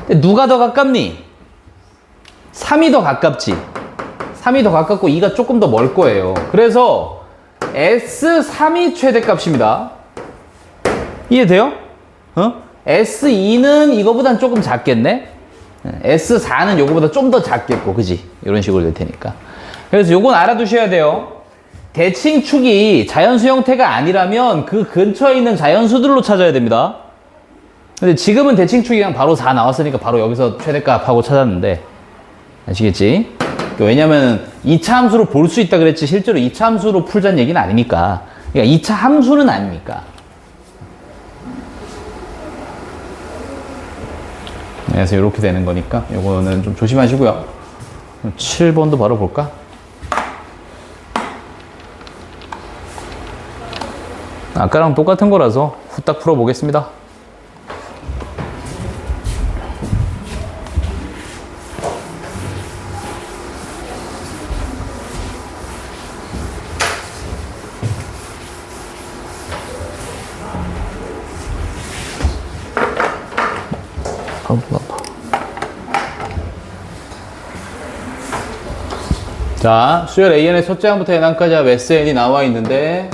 근데 누가 더 가깝니? 3이 더 가깝지. 3이 더 가깝고 2가 조금 더 멀 거예요. 그래서 S3이 최대값입니다. 이해돼요? S2는 이거보단 조금 작겠네? S4는 요거보다 좀 더 작겠고, 그지? 이런 식으로 될 테니까. 그래서 요건 알아두셔야 돼요. 대칭축이 자연수 형태가 아니라면 그 근처에 있는 자연수들로 찾아야 됩니다. 근데 지금은 대칭축이 그냥 바로 4 나왔으니까 바로 여기서 최대값하고 찾았는데, 아시겠지? 왜냐면 2차 함수로 볼 수 있다 그랬지, 실제로 2차 함수로 풀자는 얘기는 아니니까. 그러니까 2차 함수는 아니니까. 그래서 이렇게 되는 거니까 요거는 좀 조심하시고요. 7번도 바로 볼까? 아까랑 똑같은 거라서 후딱 풀어보겠습니다. 자, 수열 AN의 첫째 항부터 n항까지 SN이 나와 있는데,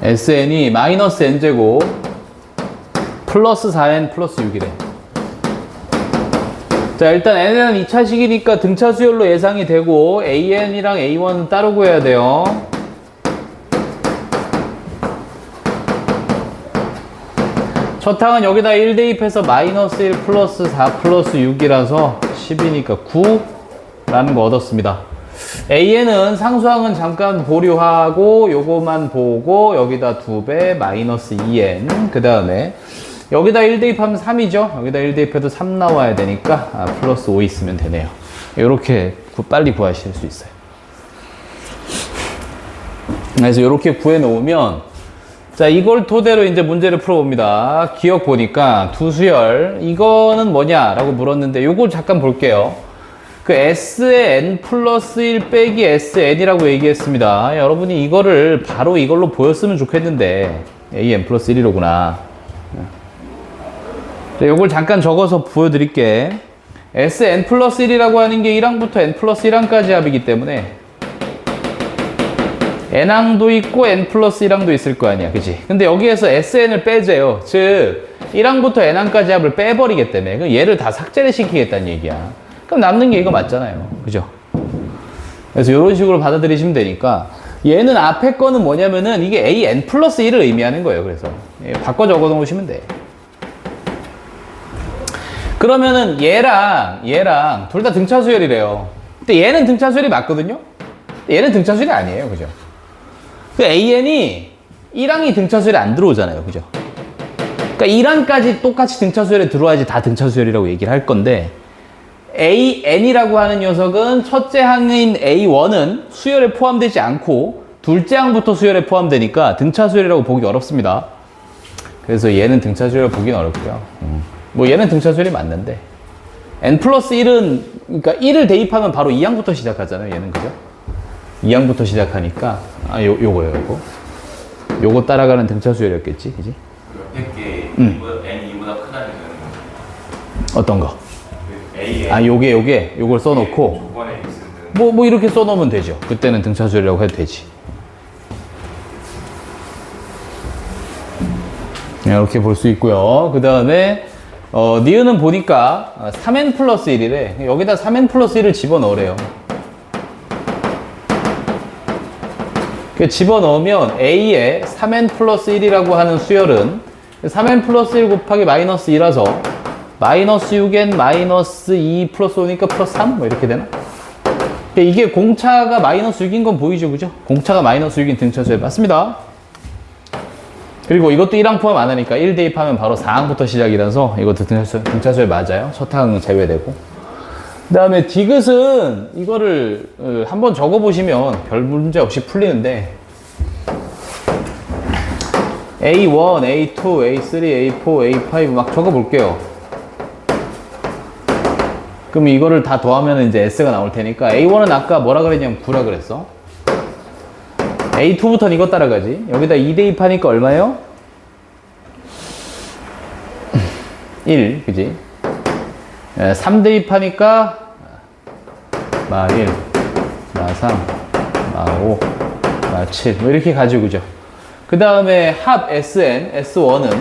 SN이 마이너스 n제곱 플러스 4n 플러스 6이래. 자, 일단 n은 2차식이니까 등차 수열로 예상이 되고, AN이랑 A1은 따로 구해야 돼요. 첫 항은 여기다 1 대입해서 마이너스 1 플러스 4 플러스 6이라서 10이니까 9라는 거 얻었습니다. AN은 상수항은 잠깐 보류하고 요거만 보고 여기다 2배 마이너스 2n, 그 다음에 여기다 1 대입하면 3이죠. 여기다 1 대입해도 3 나와야 되니까 플러스 5 있으면 되네요. 이렇게 빨리 구하실 수 있어요. 그래서 이렇게 구해 놓으면, 자, 이걸 토대로 이제 문제를 풀어봅니다. 기억 보니까 두 수열, 이거는 뭐냐라고 물었는데, 요걸 잠깐 볼게요. 그 S의 N 플러스 1 빼기 SN이라고 얘기했습니다. 여러분이 이거를 바로 이걸로 보였으면 좋겠는데, AN 플러스 1이로구나. 요걸 잠깐 적어서 보여드릴게. SN 플러스 1이라고 하는 게 1항부터 N 플러스 1항까지 합이기 때문에 N항도 있고 N 플러스 1항도 있을 거 아니야. 그치? 근데 여기에서 SN을 빼재요. 즉 1항부터 N항까지 합을 빼버리기 때문에 그럼 얘를 다 삭제를 시키겠다는 얘기야. 그럼 남는 게 이거 맞잖아요. 그죠? 그래서 이런 식으로 받아들이시면 되니까 얘는 앞에 거는 뭐냐면은 이게 AN 플러스 1을 의미하는 거예요. 그래서 바꿔 적어 놓으시면 돼. 그러면은 얘랑 둘 다 등차수열이래요. 근데 얘는 등차수열이 맞거든요? 얘는 등차수열이 아니에요. 그죠? 그 AN이 1항이 등차수열에 안 들어오잖아요. 그죠? 그러니까 1항까지 똑같이 등차수열에 들어와야지 다 등차수열이라고 얘기를 할 건데, AN이라고 하는 녀석은 첫째 항인 A1은 수열에 포함되지 않고 둘째 항부터 수열에 포함되니까 등차수열이라고 보기 어렵습니다. 그래서 얘는 등차수열을 보기는 어렵고요. 뭐 얘는 등차수열이 맞는데 N 플러스 1은, 그러니까 1을 대입하면 바로 2항부터 시작하잖아요. 얘는. 그죠? 2항부터 시작하니까 요거예요. 요거 따라가는 등차수열이었겠지. 그지? 옆에 게 N 2보다 크다는 거. 어떤 거? A, 요걸 써놓고 조건에 X는 뭐 이렇게 써놓으면 되죠. 그때는 등차수열이라고 해도 되지. 이렇게 볼 수 있고요. 그 다음에 니은은 보니까 3n 플러스 1이래. 여기다 3n 플러스 1을 집어넣으래요. 집어넣으면 A에 3n 플러스 1이라고 하는 수열은 3n 플러스 1 곱하기 마이너스 2라서 마이너스 6n 마이너스 2 플러스 5니까 플러스 3? 뭐 이렇게 되나? 이게 공차가 마이너스 6인 건 보이죠? 그죠? 공차가 마이너스 6인 등차수열 맞습니다. 그리고 이것도 1항 포함 안 하니까 1 대입하면 바로 4항부터 시작이라서 이것도 등차수열 맞아요. 첫 항 제외되고. 그 다음에 디귿은 이거를 한번 적어보시면 별 문제 없이 풀리는데 A1, A2, A3, A4, A5 막 적어볼게요. 그럼 이거를 다 더하면 이제 S가 나올 테니까 A1은 아까 뭐라 그랬냐면 9라 그랬어. A2부터는 이거 따라가지. 여기다 2 대입하니까 얼마예요? 1, 그지? 3 대입하니까 마 1, 마 3, 마 5, 마 7, 뭐 이렇게 가지고, 그죠? 그 다음에 합 SN, S1은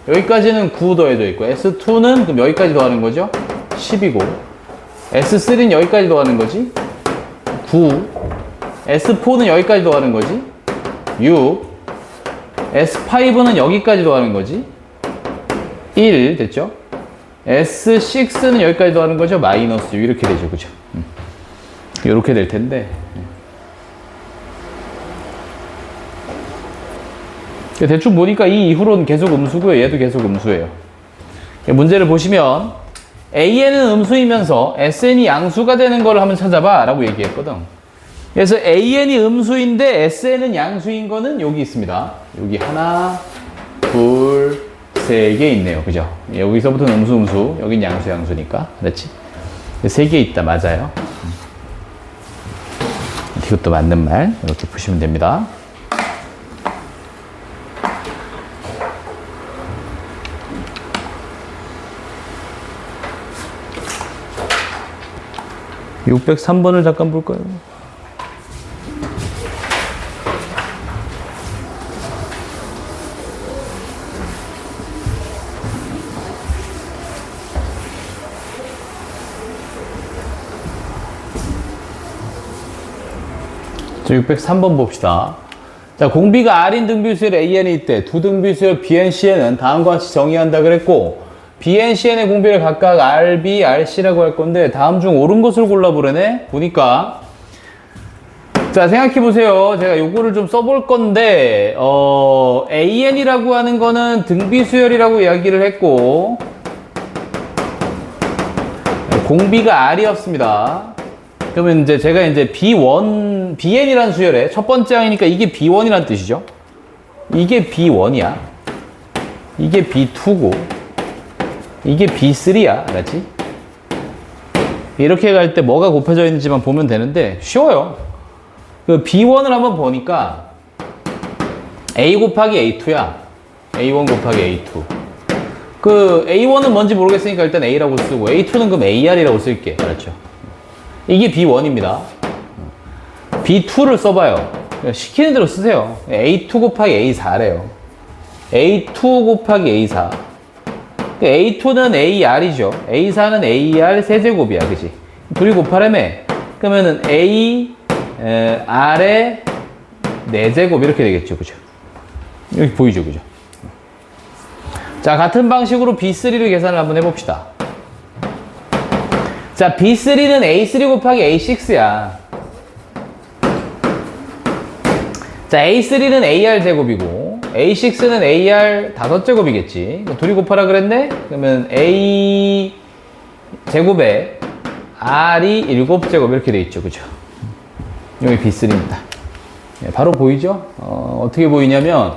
여기까지는 9 더해져 있고, S2는 그럼 여기까지 더하는 거죠? 10이고, S3는 여기까지 더하는 거지? 9, S4는 여기까지 더하는 거지? 6, S5는 여기까지 더하는 거지? 1 됐죠? S6는 여기까지 더하는 거죠? 마이너스 6 이렇게 되죠. 그죠? 이렇게 될 텐데 대충 보니까 이 이후로는 계속 음수고요. 얘도 계속 음수예요. 문제를 보시면 AN은 음수이면서 SN이 양수가 되는 걸 한번 찾아봐 라고 얘기했거든. 그래서 AN이 음수인데 SN은 양수인 거는 여기 있습니다. 여기 하나, 둘, 세 개 있네요. 그죠? 여기서부터는 음수, 여긴 양수니까. 그렇지? 세 개 있다. 맞아요. 이것도 맞는 말. 이렇게 푸시면 됩니다. (603번을) 잠깐 볼까요? 자, 603번 봅시다. 자, 공비가 R인 등비수열 AN이 있대. 두 등비수열 BN, CN은 다음과 같이 정의한다 그랬고, BN, CN의 공비를 각각 RB, RC라고 할 건데, 다음 중 옳은 것을 골라보려네? 보니까, 자, 생각해 보세요. 제가 요거를 좀 써볼 건데, AN이라고 하는 거는 등비수열이라고 이야기를 했고, 공비가 R이었습니다. 그러면 이제 제가 이제 B1, BN이라는 수열에 첫 번째 항이니까 이게 B1이라는 뜻이죠. 이게 B1이야. 이게 B2고, 이게 B3야. 알았지? 이렇게 갈 때 뭐가 곱해져 있는지만 보면 되는데, 쉬워요. 그 B1을 한번 보니까 A 곱하기 A2야. A1 곱하기 A2. 그 A1은 뭔지 모르겠으니까 일단 A라고 쓰고 A2는 그럼 AR이라고 쓸게. 알았죠? 이게 B1입니다. B2를 써봐요. 시키는 대로 쓰세요. A2 곱하기 A4래요. A2 곱하기 A4. A2는 AR이죠. A4는 AR 세제곱이야. 그치? 둘이 곱하라며. 그러면은 R의 4제곱 이렇게 되겠죠. 그죠? 여기 보이죠. 그죠? 자, 같은 방식으로 B3를 계산을 한번 해봅시다. 자, B3는 A3 곱하기 A6야. 자, A3는 AR 제곱이고, A6는 AR 5제곱이겠지. 둘이 곱하라 그랬네? 그러면 A 제곱에 R이 7제곱 이렇게 돼 있죠. 그죠? 여기 B3입니다. 바로 보이죠? 어떻게 보이냐면,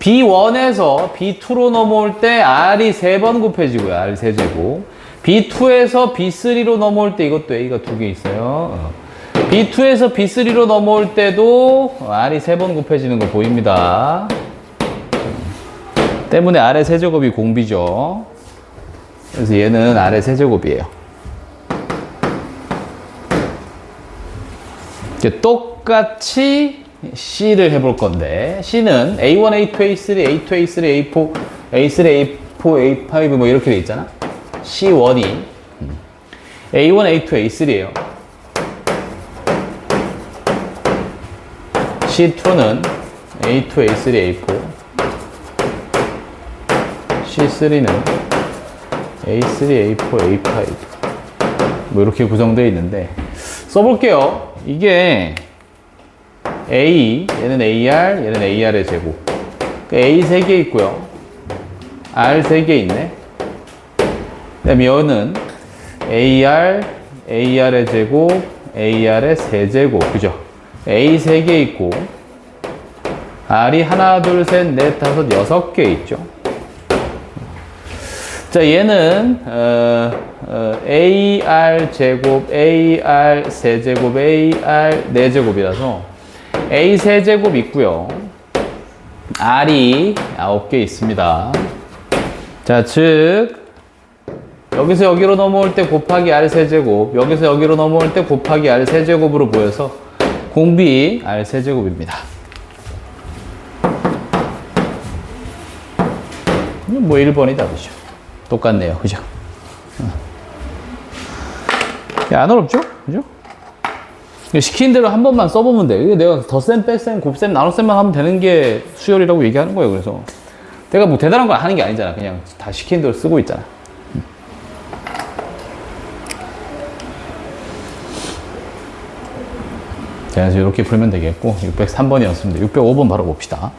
B1에서 B2로 넘어올 때 R이 3번 곱해지고요. R 3제곱. B2에서 B3로 넘어올 때 이것도 A가 2개 있어요. B2에서 B3로 넘어올 때도 R이 3번 곱해지는 거 보입니다. 때문에 R의 세제곱이 공비죠. 그래서 얘는 R의 세제곱이에요. 똑같이 C를 해볼 건데, C는 A1, A2, A3, A2, A3, A4, A3, A4, A5 뭐 이렇게 돼 있잖아. C1이 A1, A2, A3예요. C2는 A2, A3, A4, C3는 A3, A4, A5 뭐 이렇게 구성되어 있는데, 써볼게요. 이게 A, 얘는 AR, 얘는 AR의 제곱. A 3개 있고요. R 3개 있네. 그 다음에 얘는 AR, AR의 제곱, AR의 세제곱. 그죠? A 3개 있고, R이 하나, 둘, 셋, 넷, 다섯, 6개 있죠. 자, 얘는, AR 제곱, AR 세제곱, AR 4제곱이라서 A 세제곱 있고요. R이 9개 있습니다. 자, 즉 여기서 여기로 넘어올 때 곱하기 R 세제곱, 여기서 여기로 넘어올 때 곱하기 R 세제곱으로 보여서 공비 R 세제곱입니다. 뭐 1번이다. 그죠? 똑같네요. 그죠? 안 어렵죠? 그죠? 시킨 대로 한 번만 써보면 돼. 이게 내가 덧셈, 뺄셈, 곱셈, 나눗셈만 하면 되는 게 수열이라고 얘기하는 거예요. 그래서 내가 뭐 대단한 거 하는 게 아니잖아. 그냥 다 시킨 대로 쓰고 있잖아. 자, 그래서 이렇게 풀면 되겠고, 603번이었습니다. 605번 바로 봅시다.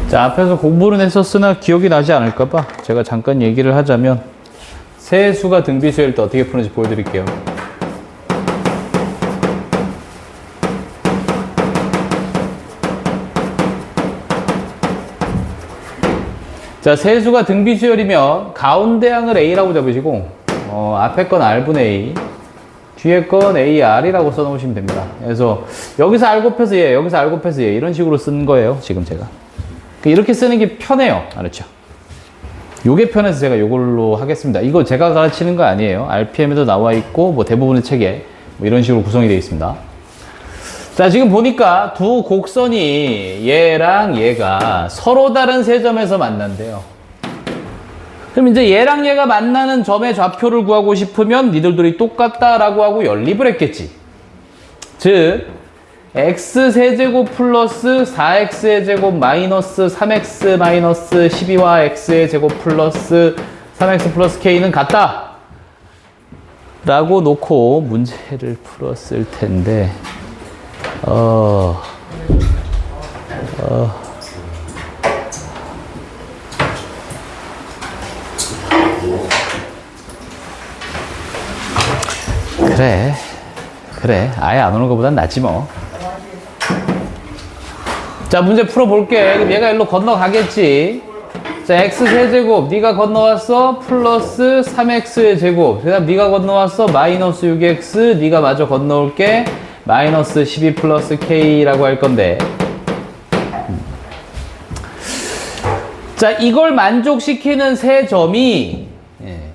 자, 앞에서 공부는 했었으나 기억이 나지 않을까봐 제가 잠깐 얘기를 하자면, 세수가 등비수일 때 어떻게 푸는지 보여드릴게요. 자, 세수가 등비수열이면 가운데 항을 A라고 잡으시고, 앞에 건 R분의 A, 뒤에 건 AR이라고 써놓으시면 됩니다. 그래서 여기서 R 곱해서 얘, 여기서 R 곱해서 얘, 이런 식으로 쓴 거예요, 지금 제가. 이렇게 쓰는 게 편해요. 알았죠? 요게 편해서 제가 요걸로 하겠습니다. 이거 제가 가르치는 거 아니에요. RPM에도 나와 있고, 뭐 대부분의 책에 뭐 이런 식으로 구성이 되어 있습니다. 자, 지금 보니까 두 곡선이 얘랑 얘가 서로 다른 세 점에서 만난대요. 그럼 이제 얘랑 얘가 만나는 점의 좌표를 구하고 싶으면 니들들이 똑같다라고 하고 연립을 했겠지. 즉 x세제곱 플러스 4x의 제곱 마이너스 3x 마이너스 12와 x의 제곱 플러스 3x 플러스 k는 같다 라고 놓고 문제를 풀었을 텐데 그래 아예 안 오는 것보단 낫지 뭐. 자, 문제 풀어볼게. 그럼 얘가 일로 건너가겠지. 자, x세제곱 네가 건너왔어 플러스 3x의 제곱, 그 다음 네가 건너왔어 마이너스 6x, 네가 마저 건너올게 마이너스 12 플러스 k라고 할 건데, 자, 이걸 만족시키는 세 점이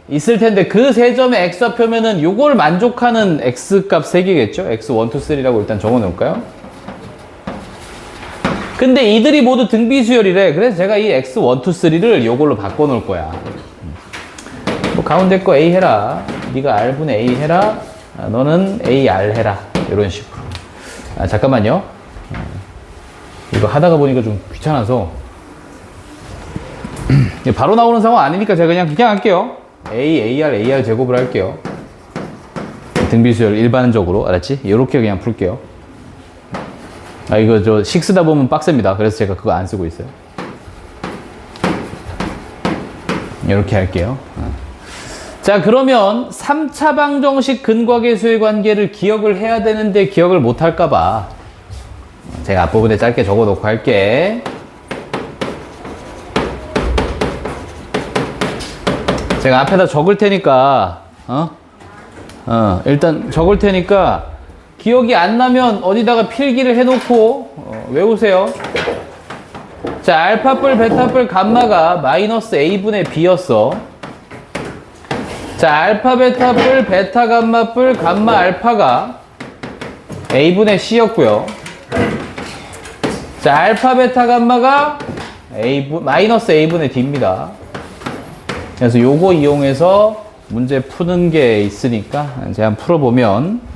있을 텐데 그 세 점의 x좌표면은 요걸 만족하는 x값 3개겠죠? x1, 2, 3라고 일단 적어 놓을까요? 근데 이들이 모두 등비수열이래. 그래서 제가 이 x1, 2, 3를 요걸로 바꿔 놓을 거야. 뭐 가운데 거 a 해라. 네가 r분의 a 해라. 너는 ar 해라. 이런 식으로. 잠깐만요. 이거 하다가 보니까 좀 귀찮아서 바로 나오는 상황 아니니까 제가 그냥 할게요. ar 제곱을 할게요. 등비수열 일반적으로. 알았지? 이렇게 그냥 풀게요. 이거 저 식쓰다 보면 빡셉니다. 그래서 제가 그거 안 쓰고 있어요. 이렇게 할게요. 자, 그러면 3차 방정식 근과계수의 관계를 기억을 해야 되는데 기억을 못 할까봐 제가 앞부분에 짧게 적어 놓고 할게. 제가 앞에다 적을 테니까 일단 적을 테니까 기억이 안 나면 어디다가 필기를 해놓고 외우세요. 자, 알파뿔, 베타뿔, 감마가 마이너스 a분의 b였어. 자, 알파, 베타뿔, 베타, 감마뿔, 감마, 알파가 a분의 c였고요. 자, 알파, 베타, 감마가 마이너스 a분의 d입니다. 그래서 요거 이용해서 문제 푸는 게 있으니까 제가 한번 풀어보면,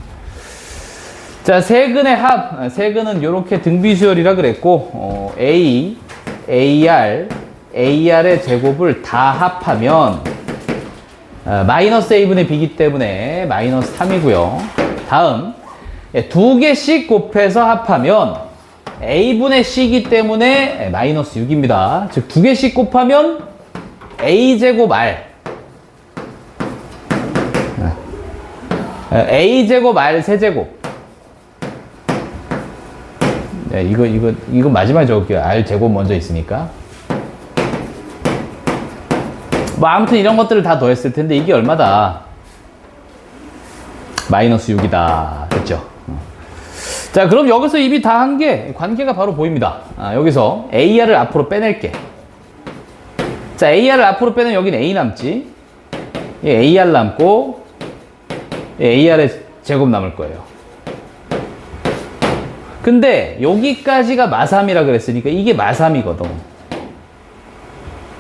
자, 세근의 합, 세근은 이렇게 등비수열이라 그랬고, A, AR, AR의 제곱을 다 합하면 마이너스 A분의 B이기 때문에 마이너스 3이고요. 다음, 두 개씩 곱해서 합하면 A분의 C이기 때문에 마이너스 6입니다. 즉, 두 개씩 곱하면 A제곱 R, A제곱 R 세제곱. 네, 이거 마지막에 적을게요. R 제곱 먼저 있으니까. 뭐, 아무튼 이런 것들을 다 더했을 텐데, 이게 얼마다? 마이너스 6이다. 됐죠? 자, 그럼 여기서 이미 다 한 게, 관계가 바로 보입니다. 여기서 AR을 앞으로 빼낼게. 자, AR을 앞으로 빼면 여긴 A 남지. AR 남고, AR의 제곱 남을 거예요. 근데 여기까지가 마3이라 그랬으니까 이게 마3이거든.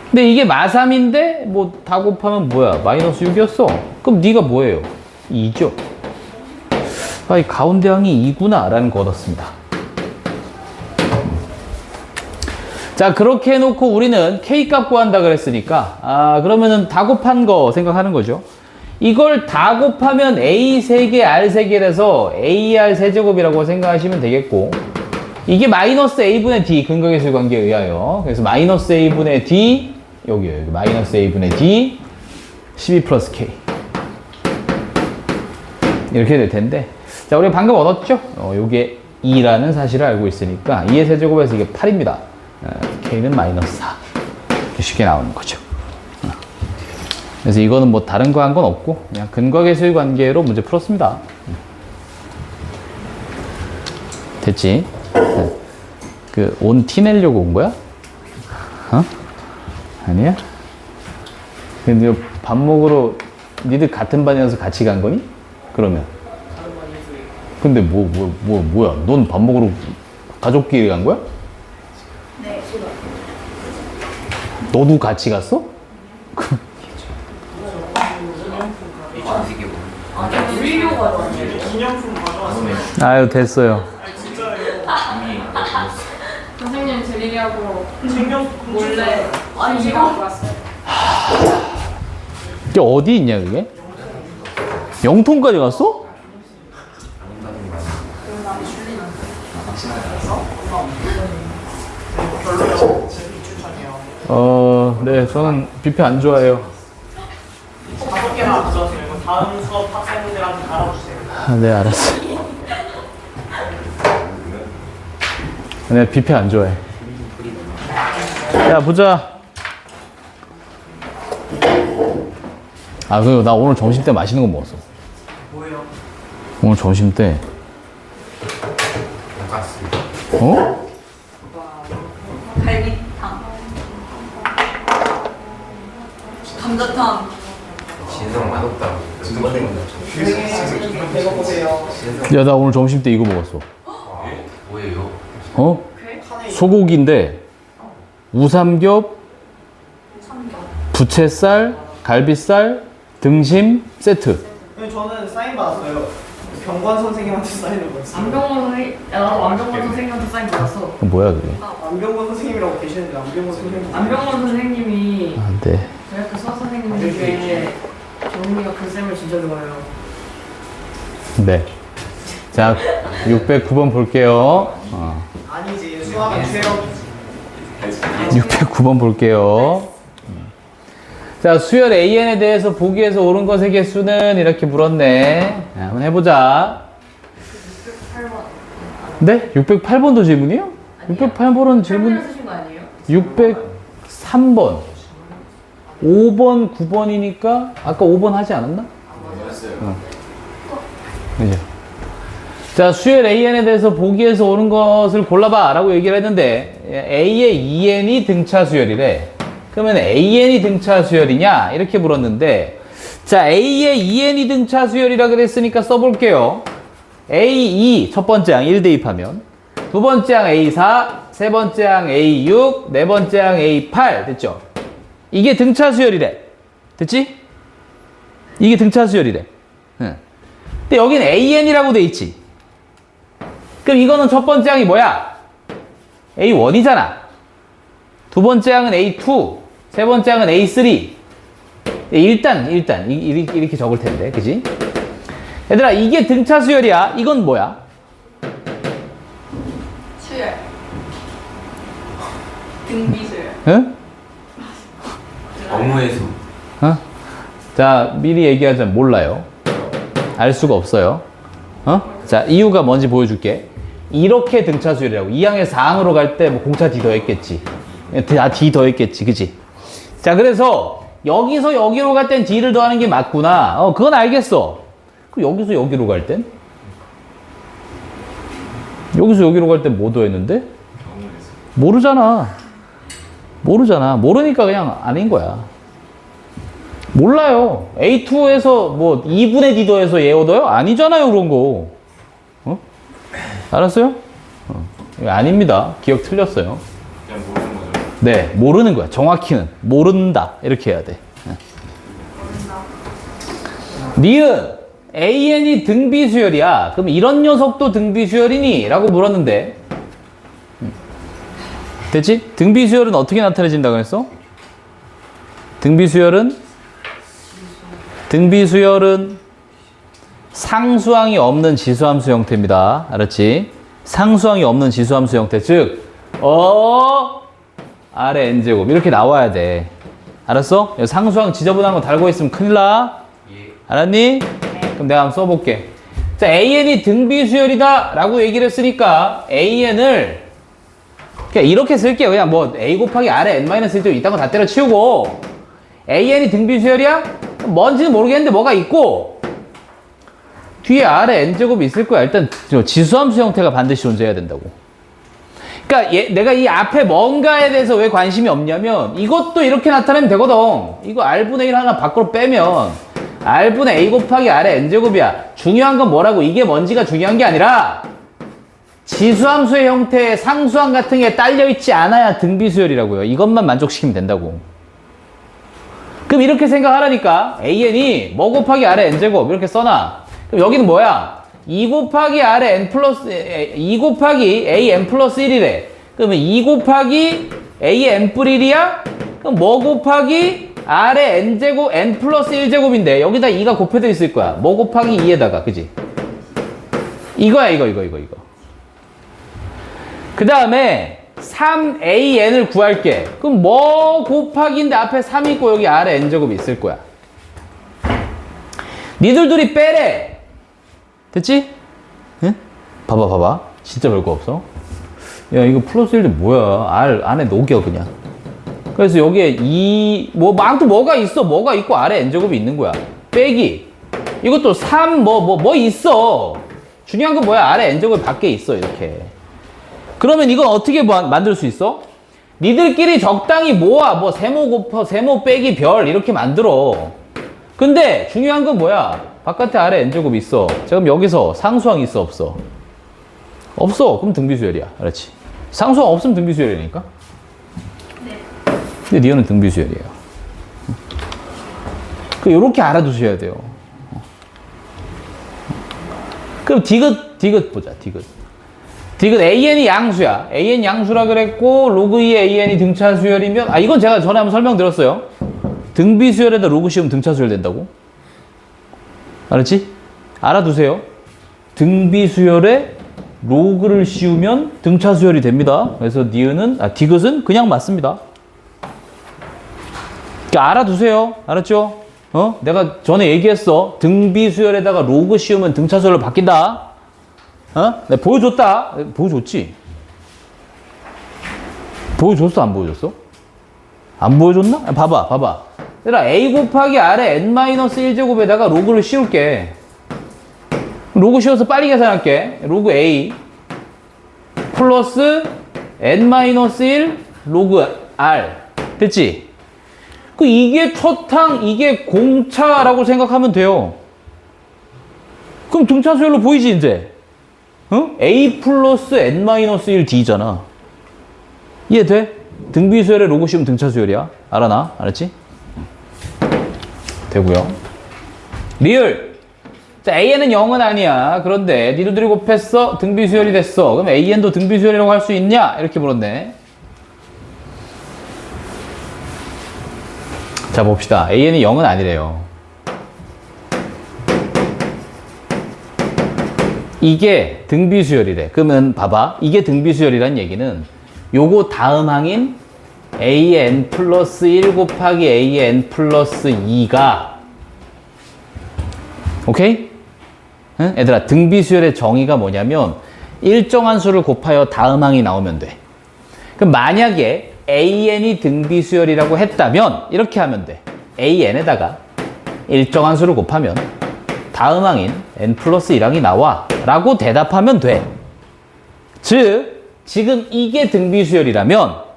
근데 이게 마3인데 뭐 다 곱하면 뭐야? 마이너스 6이었어. 그럼 네가 뭐예요? 2죠. 이 가운데 항이 2구나 라는 거 얻었습니다. 자, 그렇게 해놓고 우리는 K값 구한다 그랬으니까 그러면은 다 곱한 거 생각하는 거죠. 이걸 다 곱하면 A 3개, R 3개라서 AR 세제곱이라고 생각하시면 되겠고, 이게 마이너스 A분의 D, 근각계수의 관계에 의하여. 그래서 마이너스 A분의 D, 여기요. 여기 마이너스 A분의 D, 12 플러스 K. 이렇게 될 텐데. 자, 우리가 방금 얻었죠? 요게 2라는 사실을 알고 있으니까 2의 세제곱에서 이게 8입니다. K는 마이너스 4. 이렇게 쉽게 나오는 거죠. 그래서 이거는 뭐 다른 거 한 건 없고 그냥 근과계수의 관계로 문제 풀었습니다. 됐지? 그 온 티 내려고 온 거야? 아니야? 근데 밥 먹으러 니들 같은 반이어서 같이 간 거니? 그러면 근데 뭐야? 넌 밥 먹으러 가족끼리 간 거야? 네, 싫어. 너도 같이 갔어? 아니, 우리료가 기념품 가져왔어요. 아유, 됐어요. 선생님 드리려고 챙겨 몰래 아니 제가 왔어요. 이게 어디 있냐, 그게? 영통까지 갔어? 별로요. 제 추천이요. 네, 저는 뷔페 안 좋아해요. 5개나 가져왔어요. 이거 다음 수업 학생분들한테 갈아주세요. 아, 네, 알았어. 네, 뷔페 안 좋아해. 야, 보자. 아, 그리고 나 오늘 점심 때 맛있는 거 먹었어. 뭐예요? 오늘 점심 때. 어? 갈비탕. 감자탕. 진성 맛없다. 무슨 말인 건데? 이거 보세요. 야, 나 오늘 점심 때 이거 먹었어. 뭐예요? 어? 소고기인데, 우삼겹, 부채살, 갈비살, 등심 세트. 저는 사인 받았어요. 병관 선생님한테 사인을 받았어요. 안병원 선생님, 야, 나도 안병원 선생님한테 사인 받았어. 그건 뭐야, 그게? 안병건 선생님이라고 계시는데 안병건 선생님. 안병원 선생님이 아, 네. 저희 학교 수학 선생님 중에 정훈이가 글쌤을 진짜 좋아해요. 네. 자, 609번 볼게요. 아니지 수학은 최력이지. 609번 볼게요. 자, 수열 AN에 대해서 보기에서 옳은 것의 개수는 이렇게 물었네. 자, 한번 해보자. 8번. 네? 608번도 질문이요? 608번은 질문 쓰신 거 아니에요? 603번. 5번, 9번이니까 아까 5번 하지 않았나? 맞았어요. 이제. 자, 수열 AN에 대해서 보기에서 옳은 것을 골라봐 라고 얘기를 했는데 A의 EN이 등차 수열이래. 그러면 AN이 등차 수열이냐? 이렇게 물었는데 자, A의 EN이 등차 수열이라 그랬으니까 써볼게요. A2 첫 번째 항 1 대입하면 두 번째 항 A4 세 번째 항 A6 네 번째 항 A8 됐죠? 이게 등차 수열이래. 됐지? 이게 등차 수열이래. 응. 근데 여긴 AN이라고 돼 있지. 그럼 이거는 첫 번째 항이 뭐야? A1이잖아. 두 번째 항은 A2, 세 번째 항은 A3. 일단 이렇게 적을 텐데, 그지? 얘들아, 이게 등차 수열이야. 이건 뭐야? 수열. 등비수열. 응? 업무의 수. 어? 자, 미리 얘기하자면 몰라요. 알 수가 없어요. 어? 자, 이유가 뭔지 보여줄게. 이렇게 등차 수열이라고. 2항에서 4항으로 갈 때 뭐 공차 D 더했겠지. 다 D 더했겠지. 그치? 자, 그래서 여기서 여기로 갈 땐 D를 더하는 게 맞구나. 그건 알겠어. 그럼 여기서 여기로 갈 땐? 여기서 여기로 갈 땐 뭐 더했는데? 모르잖아. 모르니까 그냥 아닌 거야. 몰라요. A2에서 뭐 2분의 D 더해서 얘 얻어요? 아니잖아요, 그런 거. 알았어요? 이거 아닙니다. 기억 틀렸어요. 그냥 모르는 거죠. 네, 모르는 거야. 정확히는 모른다. 이렇게 해야 돼. 니은 AN이 등비수열이야. 그럼 이런 녀석도 등비수열이니? 라고 물었는데 됐지? 등비수열은 어떻게 나타내진다고 했어? 등비수열은 상수항이 없는 지수함수 형태입니다. 알았지? 상수항이 없는 지수함수 형태. 즉, 아래 n제곱. 이렇게 나와야 돼. 알았어? 상수항 지저분한 거 달고 있으면 큰일 나. 알았니? 그럼 내가 한번 써볼게. 자, AN이 등비수열이다. 라고 얘기를 했으니까, AN을 그냥 이렇게 쓸게요. 그냥 뭐, A 곱하기 아래 n-1제곱 이딴 거 다 때려치우고, AN이 등비수열이야? 뭔지는 모르겠는데 뭐가 있고, 뒤에 아래 n제곱이 있을 거야. 일단 지수함수 형태가 반드시 존재해야 된다고. 그러니까 내가 이 앞에 뭔가에 대해서 왜 관심이 없냐면 이것도 이렇게 나타내면 되거든. 이거 R분의 1 하나 밖으로 빼면 R분의 A 곱하기 R의 N제곱이야. 중요한 건 뭐라고? 이게 뭔지가 중요한 게 아니라 지수함수의 형태의 상수함 같은 게 딸려있지 않아야 등비수열이라고요. 이것만 만족시키면 된다고. 그럼 이렇게 생각하라니까. AN이 뭐 곱하기 R의 N제곱 이렇게 써놔. 그럼 여기는 뭐야? 2 곱하기 R의 N 플러스 2 곱하기 AN 플러스 1이래. 그러면 2 곱하기 AN 뿔 1이야? 그럼 뭐 곱하기 R의 N제곱 N 플러스 1제곱인데 여기다 2가 곱해져 있을 거야. 뭐 곱하기 2에다가 그지? 이거야 이거. 그 다음에 3AN을 구할게. 그럼 뭐 곱하기인데 앞에 3 있고 여기 R의 N제곱이 있을 거야. 니들 둘이 빼래. 됐지? 응? 봐봐. 진짜 별거 없어. 야, 이거 플러스 1도 뭐야. R 안에 녹여, 그냥. 그래서 여기에 또 뭐가 있어. 뭐가 있고 R에 N제곱이 있는 거야. 빼기. 이것도 3, 뭐 있어. 중요한 건 뭐야. R에 N제곱이 밖에 있어, 이렇게. 그러면 이건 어떻게 만들 수 있어? 니들끼리 적당히 모아. 세모 빼기 별, 이렇게 만들어. 근데 중요한 건 뭐야. 바깥에 R에 N제곱이 있어. 자, 그럼 여기서 상수항이 있어, 없어? 없어. 그럼 등비수열이야. 그렇지. 상수항 없으면 등비수열이니까. 네. 근데 니은은 등비수열이에요. 요렇게 알아두셔야 돼요. 그럼 디귿 보자, 디귿 AN이 양수야. AN 양수라 그랬고, 로그 2의 AN이 등차수열이면, 이건 제가 전에 한번 설명드렸어요. 등비수열에다 로그 씌우면 등차수열 된다고. 알았지? 알아두세요. 등비수열에 로그를 씌우면 등차수열이 됩니다. 그래서 디귿은 그냥 맞습니다. 그러니까 알아두세요. 알았죠? 내가 전에 얘기했어. 등비수열에다가 로그 씌우면 등차수열로 바뀐다. 내가 보여줬다. 보여줬지? 보여줬어? 안 보여줬어? 안 보여줬나? 봐봐. 얘들아, A 곱하기 R의 N-1제곱에다가 로그를 씌울게. 로그 씌워서 빨리 계산할게. 로그 A 플러스 N-1 로그 R. 됐지? 이게 첫항, 이게 공차라고 생각하면 돼요. 그럼 등차수열로 보이지, 이제? A 플러스 N-1 D잖아. 이해돼? 등비수열에 로그 씌우면 등차수열이야. 알아나? 알았지? 되고요. 리을. 자, AN은 0은 아니야. 그런데 니들이 곱했어. 등비수열이 됐어. 그럼 AN도 등비수열이라고 할 수 있냐? 이렇게 물었네. 자, 봅시다. AN이 0은 아니래요. 이게 등비수열이래. 그러면 봐봐. 이게 등비수열이란 얘기는 요거 다음 항인 AN 플러스 1 곱하기 AN 플러스 2가 오케이? 응? 얘들아, 등비수열의 정의가 뭐냐면 일정한 수를 곱하여 다음 항이 나오면 돼. 그럼 만약에 AN이 등비수열이라고 했다면 이렇게 하면 돼. AN에다가 일정한 수를 곱하면 다음 항인 N 플러스 1항이 나와 라고 대답하면 돼. 즉 지금 이게 등비수열이라면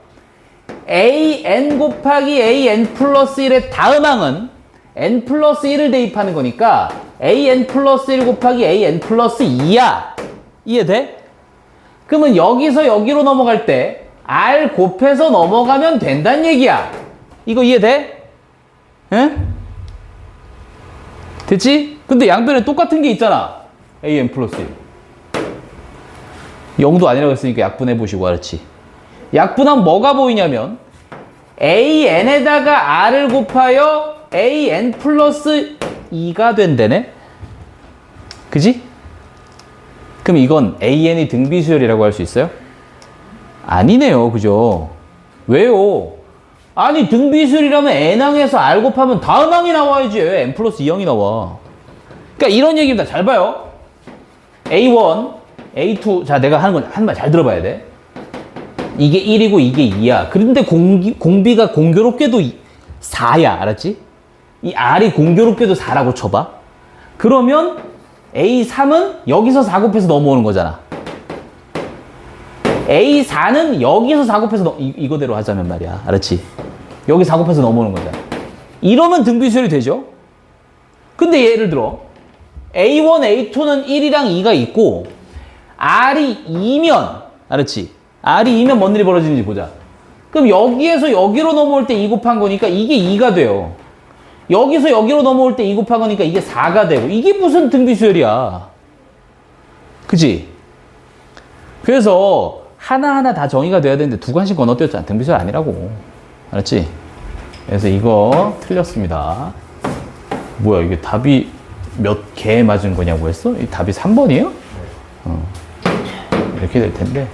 AN 곱하기 AN 플러스 1의 다음 항은 N 플러스 1을 대입하는 거니까 AN 플러스 1 곱하기 AN 플러스 2야. 이해돼? 그러면 여기서 여기로 넘어갈 때 R 곱해서 넘어가면 된다는 얘기야. 이거 이해돼? 응? 됐지? 근데 양변에 똑같은 게 있잖아. AN 플러스 1. 0도 아니라고 했으니까 약분해보시고, 알았지? 약분하면 뭐가 보이냐면 AN에다가 R을 곱하여 AN 플러스 2가 된다네? 그지? 그럼 이건 AN이 등비수열이라고 할 수 있어요? 아니네요. 그죠? 왜요? 아니, 등비수열이라면 N항에서 R 곱하면 다음 항이 나와야지. 왜 N 플러스 2항이 나와? 그러니까 이런 얘기입니다. 잘 봐요. A1, A2. 자, 내가 하는 건 한 말 잘 들어봐야 돼. 이게 1이고 이게 2야. 그런데 공비가 공교롭게도 4야. 알았지? 이 R이 공교롭게도 4라고 쳐봐. 그러면 A3은 여기서 4 곱해서 넘어오는 거잖아. A4는 여기서 4 곱해서 이거대로 하자면 말이야. 알았지? 여기 4 곱해서 넘어오는 거잖아. 이러면 등비수열이 되죠? 근데 예를 들어 A1, A2는 1이랑 2가 있고 R이 2면 알았지? R이 2면 뭔 일이 벌어지는지 보자. 그럼 여기에서 여기로 넘어올 때 2 곱한 거니까 이게 2가 돼요. 여기서 여기로 넘어올 때 2 곱한 거니까 이게 4가 되고 이게 무슨 등비수열이야. 그치? 그래서 하나하나 다 정의가 돼야 되는데 두 간씩 건너뛰었잖아. 등비수열 아니라고. 알았지? 그래서 이거 틀렸습니다. 뭐야 이게 답이 몇 개 맞은 거냐고 했어? 이 답이 3번이에요? 이렇게 될 텐데